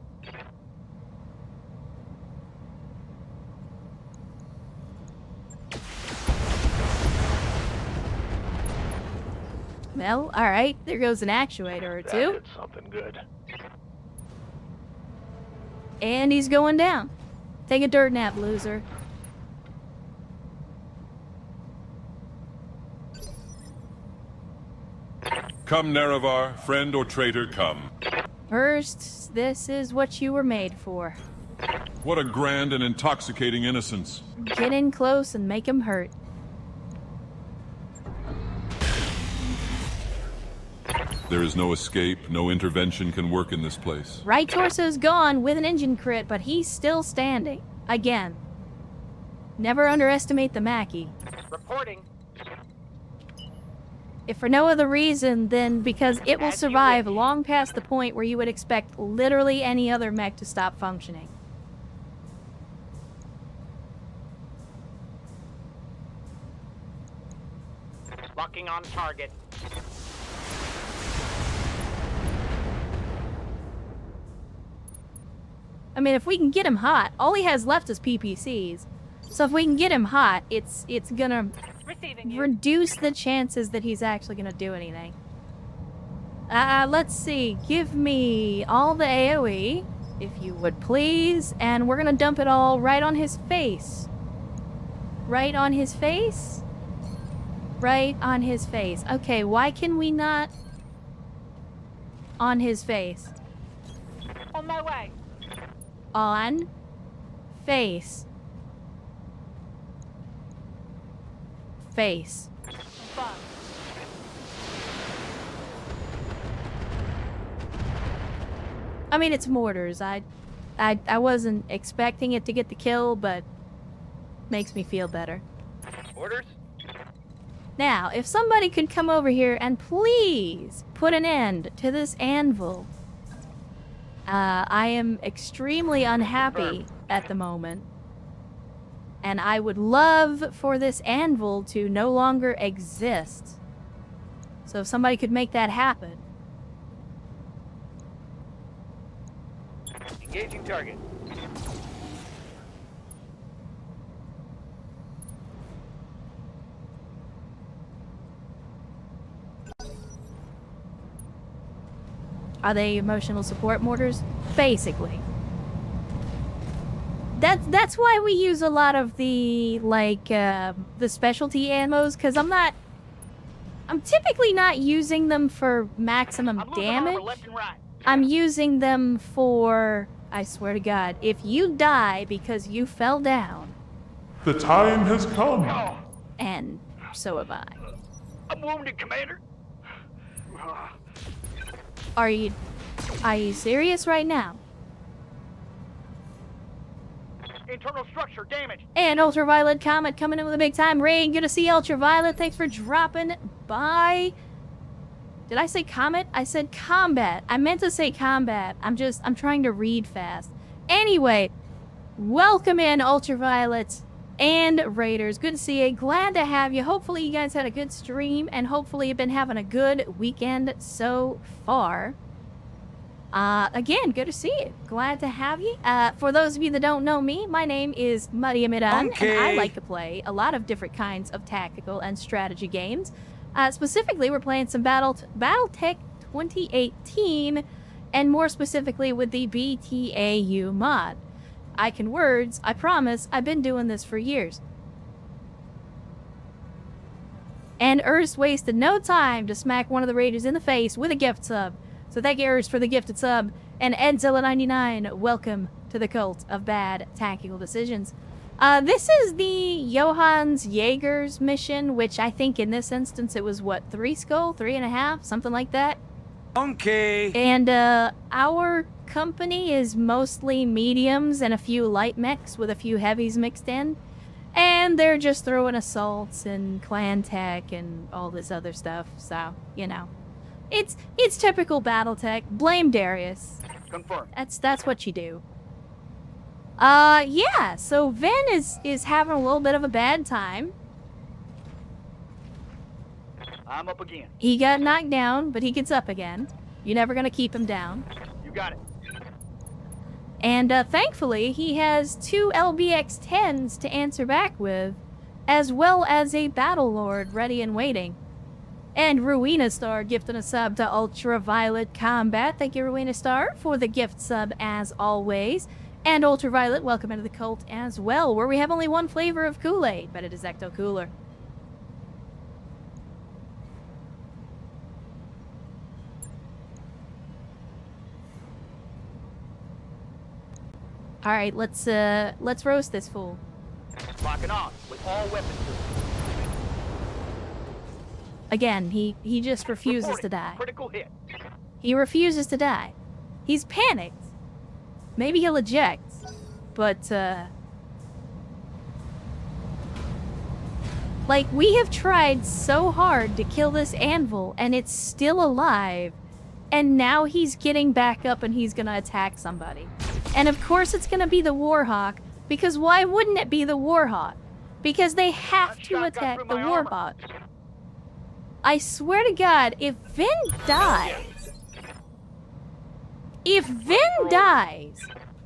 Well, alright, there goes an actuator or That two. hit something good. And he's going down. Take a dirt nap, loser. Come, Nerevar, friend or traitor, come. First, this is what you were made for. What a grand and intoxicating innocence. Get in close and make him hurt. There is no escape, no intervention can work in this place. Right torso's gone with an engine crit, but he's still standing. Again. Never underestimate the Mackie. Reporting. If for no other reason than because it will As you survive wish. long past the point where you would expect literally any other mech to stop functioning. Locking on target. I mean, if we can get him hot, all he has left is PPCs. So if we can get him hot, it's gonna Receiving reduce the chances that he's actually gonna do anything. Let's see. Give me all the AoE, if you would please, and we're gonna dump it all right on his face. Right on his face? Right on his face. Okay, why can we not on his face? On my way. On face. Face. Fun. I mean, it's mortars. I wasn't expecting it to get the kill, but makes me feel better. Orders? Now, if somebody could come over here and please put an end to this anvil. I am extremely unhappy at the moment. And I would love for this anvil to no longer exist. So if somebody could make that happen. Engaging target. Are they emotional support mortars? Basically. That's why we use a lot of the, like, the specialty ammos, because I'm typically not using them for maximum I'm losing armor damage. left and right. I'm using them for, I swear to God, if you die because you fell down, The time has come. Oh, and so have I. I'm wounded, Commander. Are you serious right now? Internal structure damaged. And Ultraviolet Comet coming in with a big time raid. Good to see Ultraviolet. Thanks for dropping by. Did I say Comet? I said combat. I meant to say combat. I'm trying to read fast. Anyway, welcome in Ultraviolet and Raiders. Good to see you. Glad to have you. Hopefully you guys had a good stream and hopefully you've been having a good weekend so far. Again, good to see you. Glad to have you. For those of you that don't know me, my name is Maria Miran, and I like to play a lot of different kinds of tactical and strategy games. Specifically, we're playing some Battletech 2018, and more specifically with the BTAU mod. I can words, I promise, I've been doing this for years. And Urs wasted no time to smack one of the raiders in the face with a gift sub. So thank you, Urs, for the gifted sub. And Edzilla99, welcome to the cult of bad tactical decisions. This is the Johannes Jaeger's mission, which I think in this instance it was, what, 3 skull? 3.5? Something like that? Okay. And, our company is mostly mediums and a few light mechs with a few heavies mixed in. And they're just throwing assaults and clan tech and all this other stuff, so, you know. It's typical Battletech. Blame Darius. Confirm. That's what you do. Yeah, so Vin is having a little bit of a bad time. I'm up again. He got knocked down, but he gets up again. You're never gonna keep him down. You got it. And thankfully, he has 2 LBX-10s to answer back with, as well as a Battle Lord ready and waiting. And Ruina Star gifting a sub to Ultraviolet Combat. Thank you, Ruina Star, for the gift sub as always. And Ultraviolet, welcome into the cult as well, where we have only one flavor of Kool-Aid, but it is Ecto Cooler. All right, let's roast this fool. Locking on with all weapons. Again, he just refuses to Reporting. die. Critical hit. He refuses to die. He's panicked. Maybe he'll eject, but like, we have tried so hard to kill this anvil and it's still alive, and now he's getting back up and he's gonna attack somebody. And of course it's gonna be the Warhawk, because why wouldn't it be the Warhawk? Because they have That to shot got attack through the my armor. Warbot. I swear to God, if Vin dies,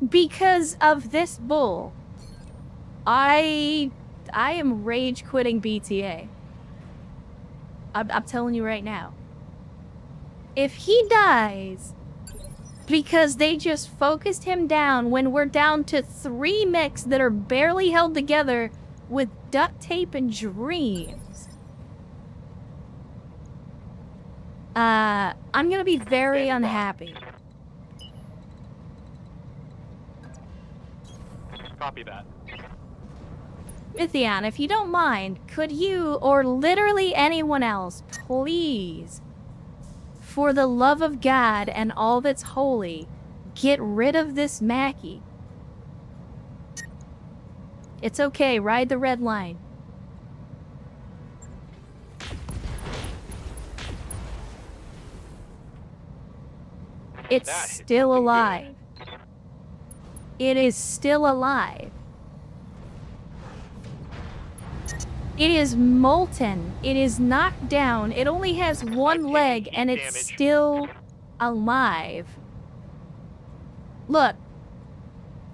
because of this bull, I am rage quitting BTA. I'm telling you right now. If he dies because they just focused him down when we're down to 3 mechs that are barely held together with duct tape and dreams, I'm gonna be very unhappy. Copy that. Mythion, if you don't mind, could you, or literally anyone else, please, for the love of God and all that's holy, get rid of this Mackie. It's okay, ride the red line. It's That is still fucking alive. It is still alive. It is molten. It is knocked down. It only has one leg and it's damage. still alive. Look,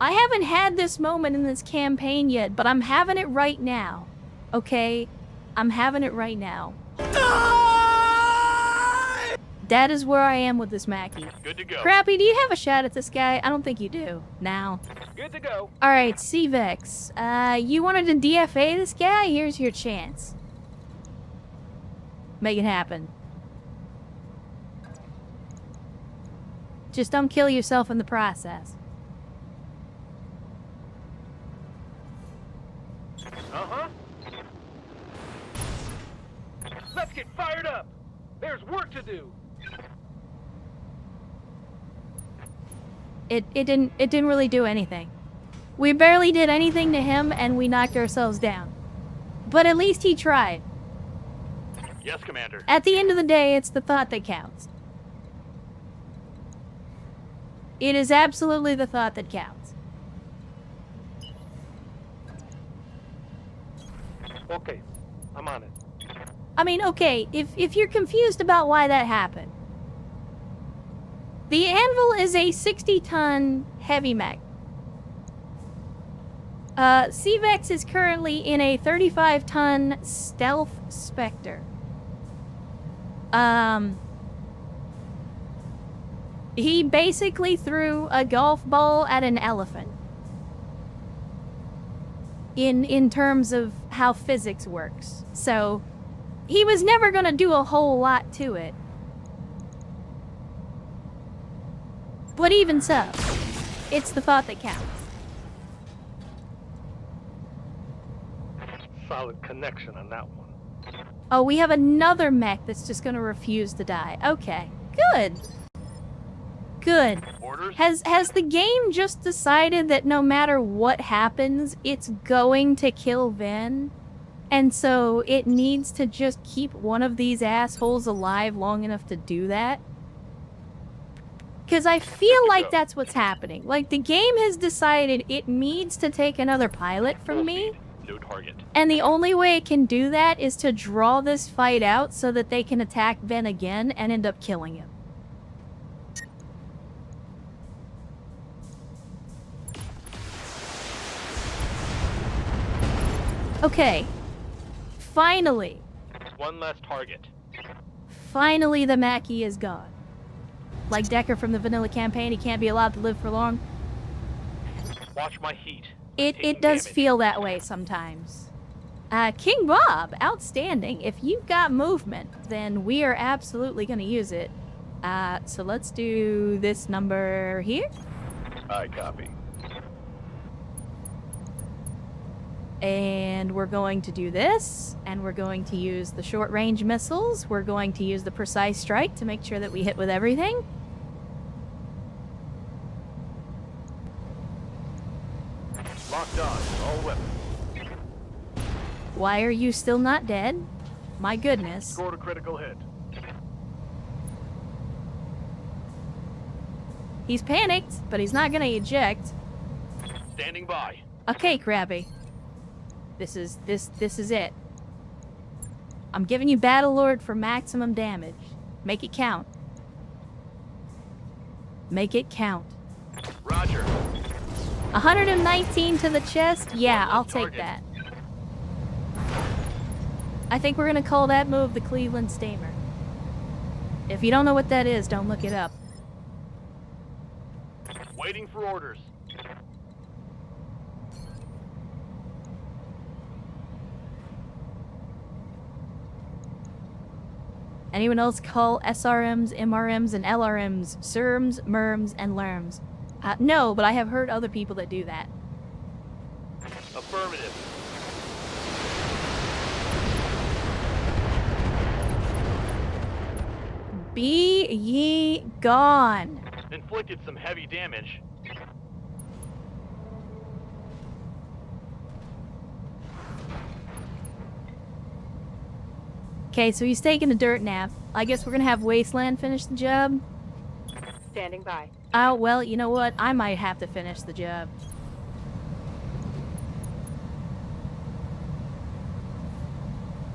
I haven't had this moment in this campaign yet, but I'm having it right now. Okay? I'm having it right now. That is where I am with this Mackie. Good to go. Crappy, do you have a shot at this guy? I don't think you do. Now. Good to go. Alright, C-Vex. You wanted to DFA this guy? Here's your chance. Make it happen. Just don't kill yourself in the process. Uh-huh. Let's get fired up. There's work to do. It didn't really do anything. We barely did anything to him and we knocked ourselves down. But at least he tried. Yes, Commander. At the end of the day, it's the thought that counts. It is absolutely the thought that counts. Okay, I'm on it. I mean, okay, if you're confused about why that happened, the Anvil is a 60-ton heavy mech. C-Vex is currently in a 35-ton Stealth Spectre. He basically threw a golf ball at an elephant. In terms of how physics works. So, he was never gonna do a whole lot to it. But even so, it's the thought that counts. Solid connection on that one. Oh, we have another mech that's just gonna refuse to die. Okay, good. Good. Orders? Has the game just decided that no matter what happens, it's going to kill Vin? And so it needs to just keep one of these assholes alive long enough to do that? Because I feel like that's what's happening. Like, the game has decided it needs to take another pilot from me. No target. And the only way it can do that is to draw this fight out so that they can attack Ben again and end up killing him. Okay. Finally. One less target. Finally the Mackie is gone. Like Decker from the vanilla campaign, he can't be allowed to live for long. Watch my heat. It does feel that way sometimes. King Bob, outstanding. If you've got movement, then we are absolutely going to use it. So let's do this number here. I copy. And we're going to do this, and we're going to use the short-range missiles. We're going to use the precise strike to make sure that we hit with everything. Locked on. All weapons. Why are you still not dead? My goodness. Scored a critical hit. He's panicked, but he's not gonna eject. Standing by. Okay, Krabby. This is it. I'm giving you Battlelord for maximum damage. Make it count. Make it count. Roger. 119 to the chest? Yeah, I'll take that. I think we're gonna call that move the Cleveland Steamer. If you don't know what that is, don't look it up. Waiting for orders. Anyone else call SRMs, MRMs, and LRMs SERMs, MERMs, and LERMs? No, but I have heard other people that do that. Affirmative. Be ye gone. Inflicted some heavy damage. Okay, so he's taking a dirt nap. I guess we're gonna have Wasteland finish the job. Standing by. Oh, well, you know what? I might have to finish the job.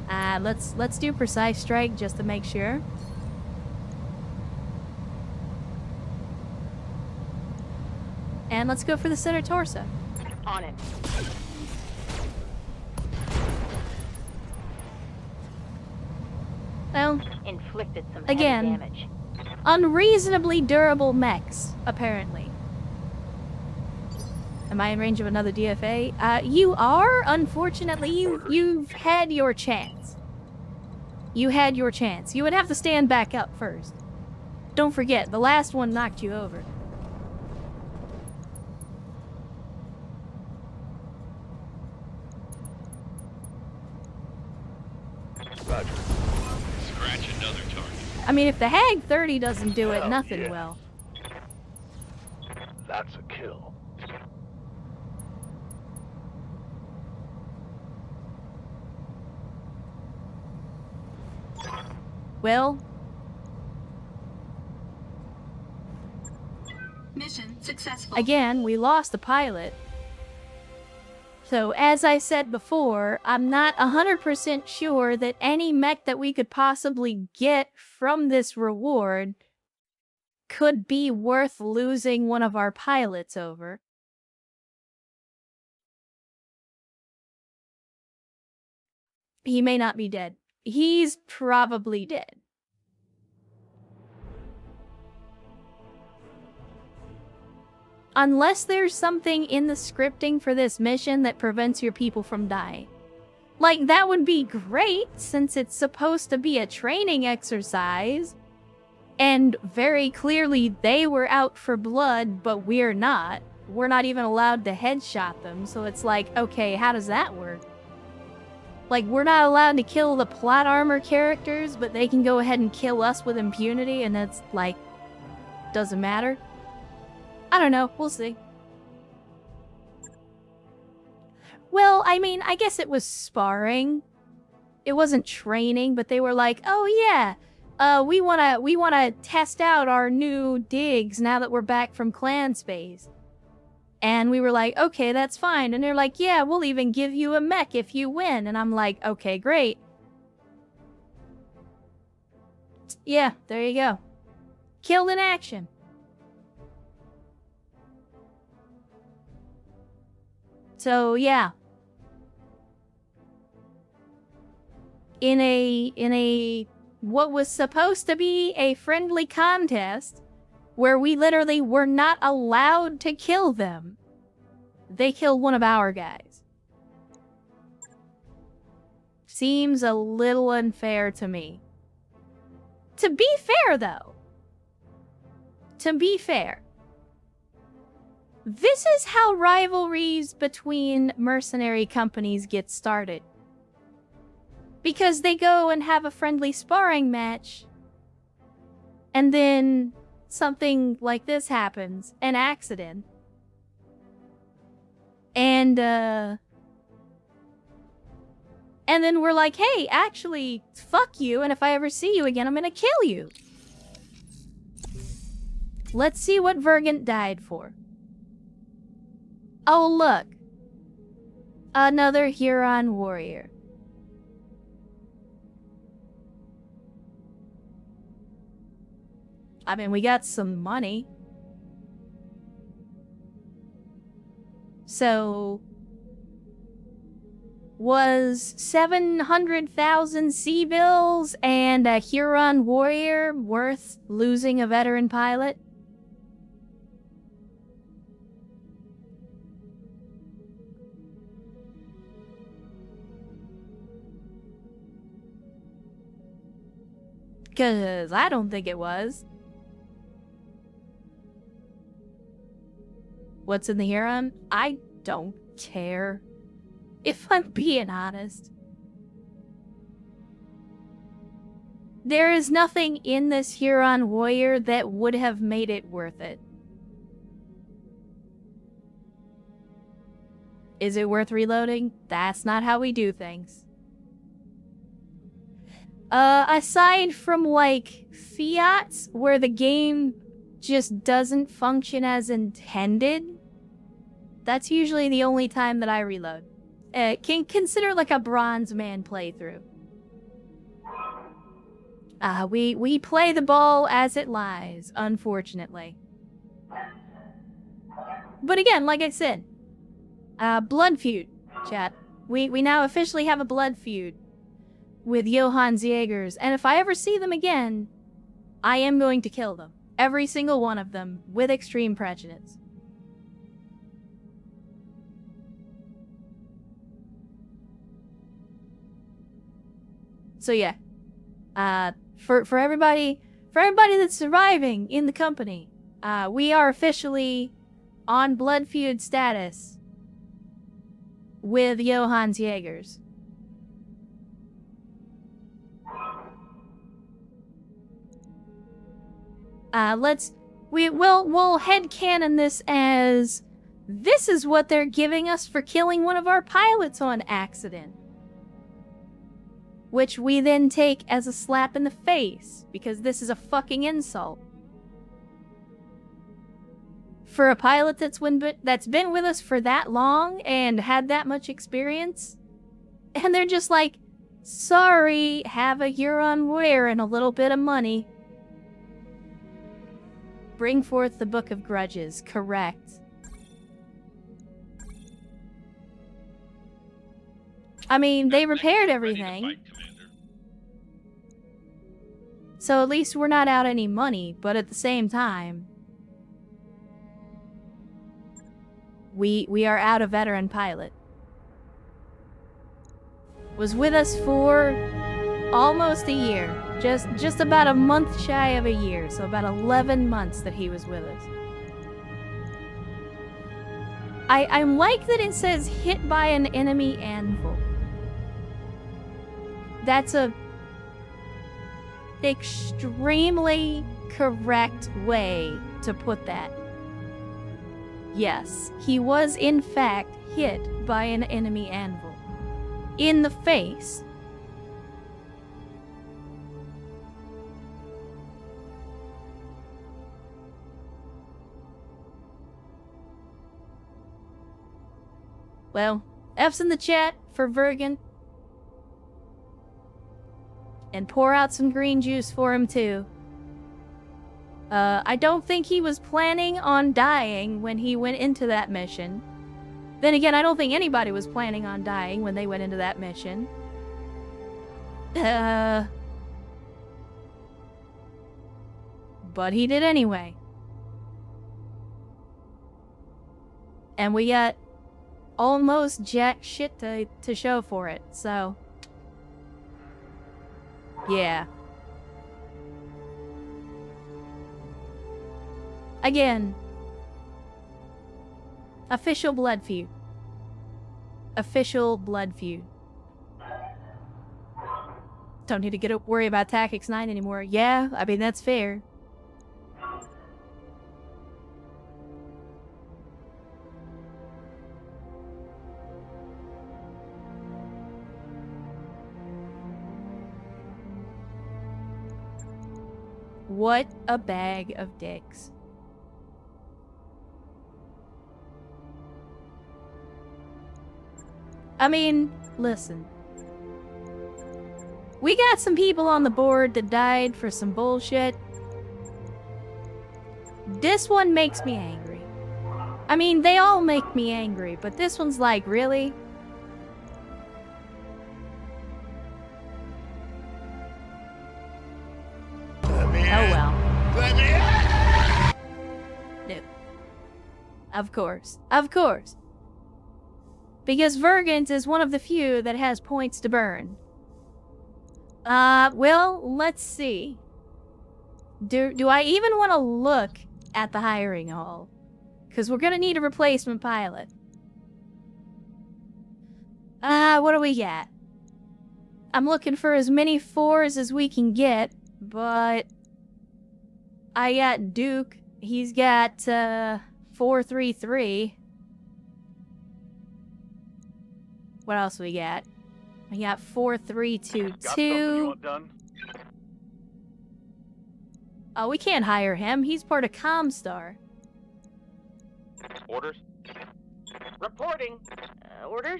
Let's do precise strike just to make sure. And let's go for the center torso. On it. Well, Inflicted some Again. heavy damage. unreasonably durable mechs, apparently. Am I in range of another DFA? You are? Unfortunately, you've had your chance. You had your chance. You would have to stand back up first. Don't forget, the last one knocked you over. Roger. Scratch another target. I mean, if the Hag 30 doesn't do it, Hell nothing yeah. will. That's a kill. Well, Mission successful. again, we lost the pilot. So, as I said before, I'm not 100% sure that any mech that we could possibly get from this reward could be worth losing one of our pilots over. He may not be dead. He's probably dead. Unless there's something in the scripting for this mission that prevents your people from dying. Like, that would be great, since it's supposed to be a training exercise. And very clearly they were out for blood, but we're not. We're not even allowed to headshot them, so it's like, okay, how does that work? Like, we're not allowed to kill the plot armor characters, but they can go ahead and kill us with impunity, and it's like, doesn't matter? I don't know, we'll see. Well, I mean, I guess it was sparring. It wasn't training, but they were like, oh yeah, we wanna test out our new digs now that we're back from clan space. And we were like, okay, that's fine. And they're like, yeah, we'll even give you a mech if you win. And I'm like, okay, great. Yeah, there you go. Killed in action. So, yeah. In a what was supposed to be a friendly contest, where we literally were not allowed to kill them, they killed one of our guys. Seems a little unfair to me. To be fair, though. To be fair. This is how rivalries between mercenary companies get started. Because they go and have a friendly sparring match, and then something like this happens, an accident. And then we're like, hey, actually, fuck you, and if I ever see you again, I'm gonna kill you. Let's see what Vergant died for. Oh, look. Another Huron warrior. I mean, we got some money. So, was 700,000 sea bills and a Huron warrior worth losing a veteran pilot? Because I don't think it was. What's in the Huron? I don't care. If I'm being honest. There is nothing in this Huron warrior that would have made it worth it. Is it worth reloading? That's not how we do things. Aside from, like, Fiats, where the game just doesn't function as intended, that's usually the only time that I reload. Can consider like a Bronze Man playthrough. We play the ball as it lies, unfortunately. But again, like I said, blood feud, chat. We now officially have a blood feud with Johann's Jaegers, and if I ever see them again, I am going to kill them. Every single one of them, with extreme prejudice. So yeah, for everybody that's surviving in the company, we are officially on blood feud status with Johann's Jaegers. We'll headcanon this as this is what they're giving us for killing one of our pilots on accident. Which we then take as a slap in the face, because this is a fucking insult. For a pilot that's been with us for that long and had that much experience, and they're just like, sorry, have a Huron warrior and a little bit of money. Bring forth the Book of Grudges, correct. I mean, they repaired everything. So at least we're not out any money, but at the same time, we are out a veteran pilot. Was with us for almost a year. Just about a month shy of a year, so about 11 months that he was with us. I like that it says hit by an enemy anvil. That's a extremely correct way to put that. Yes, he was in fact hit by an enemy anvil. In the face. Well, F's in the chat for Vergen. And pour out some green juice for him too. I don't think he was planning on dying when he went into that mission. Then again, I don't think anybody was planning on dying when they went into that mission. But he did anyway. And we got almost jack shit to show for it, so... yeah. Again. Official blood feud. Official blood feud. Don't need to worry about Tactics 9 anymore. Yeah, I mean, that's fair. What a bag of dicks. I mean, listen. We got some people on the board that died for some bullshit. This one makes me angry. I mean, they all make me angry, but this one's like, really? Oh well. No. Of course. Of course. Because Vergans is one of the few that has points to burn. Well, let's see. Do I even want to look at the hiring hall? Because we're gonna need a replacement pilot. What do we got? I'm looking for as many 4s as we can get, but... I got Duke. He's got, 433. What else we got? We got 4322. Oh, we can't hire him. He's part of Comstar. Orders? Reporting. Orders?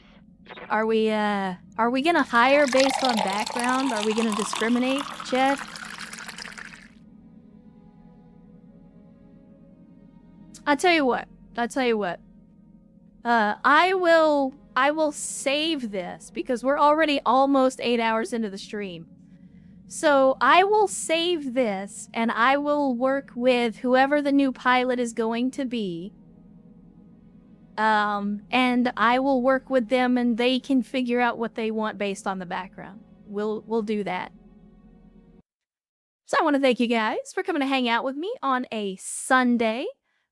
Are we gonna hire based on background? Are we gonna discriminate, Chad? I'll tell you what. I will save this because we're already almost 8 hours into the stream. So I will save this and I will work with whoever the new pilot is going to be. And I will work with them and they can figure out what they want based on the background. We'll do that. So I want to thank you guys for coming to hang out with me on a Sunday.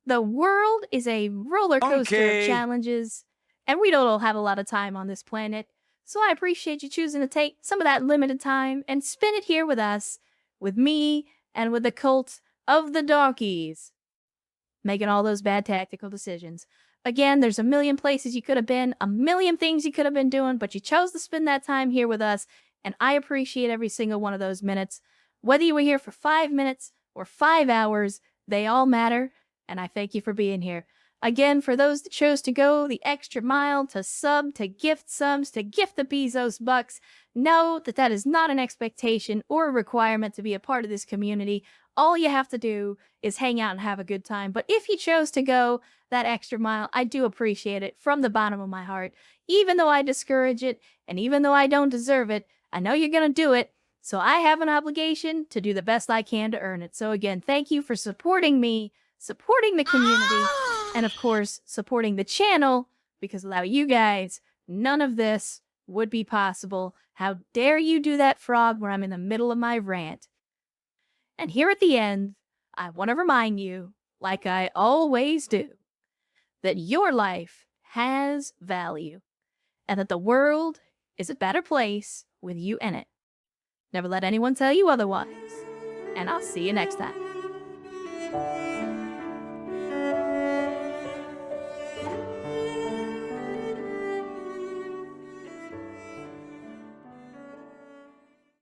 The world is a roller coaster of challenges, and we don't all have a lot of time on this planet. So I appreciate you choosing to take some of that limited time and spend it here with us, with me, and with the cult of the donkeys, making all those bad tactical decisions. Again, there's a million places you could have been, a million things you could have been doing, but you chose to spend that time here with us, and I appreciate every single one of those minutes. Whether you were here for 5 minutes or 5 hours, they all matter, and I thank you for being here. Again, for those that chose to go the extra mile, to sub, to gift subs, to gift the Bezos bucks, know that that is not an expectation or a requirement to be a part of this community. All you have to do is hang out and have a good time. But if you chose to go that extra mile, I do appreciate it from the bottom of my heart. Even though I discourage it, and even though I don't deserve it, I know you're going to do it. So I have an obligation to do the best I can to earn it. So again, thank you for supporting me, supporting the community. And of course, supporting the channel, because without you guys, none of this would be possible. How dare you do that, Frog, where I'm in the middle of my rant. And here at the end, I want to remind you, like I always do, that your life has value, and that the world is a better place with you in it. Never let anyone tell you otherwise, and I'll see you next time.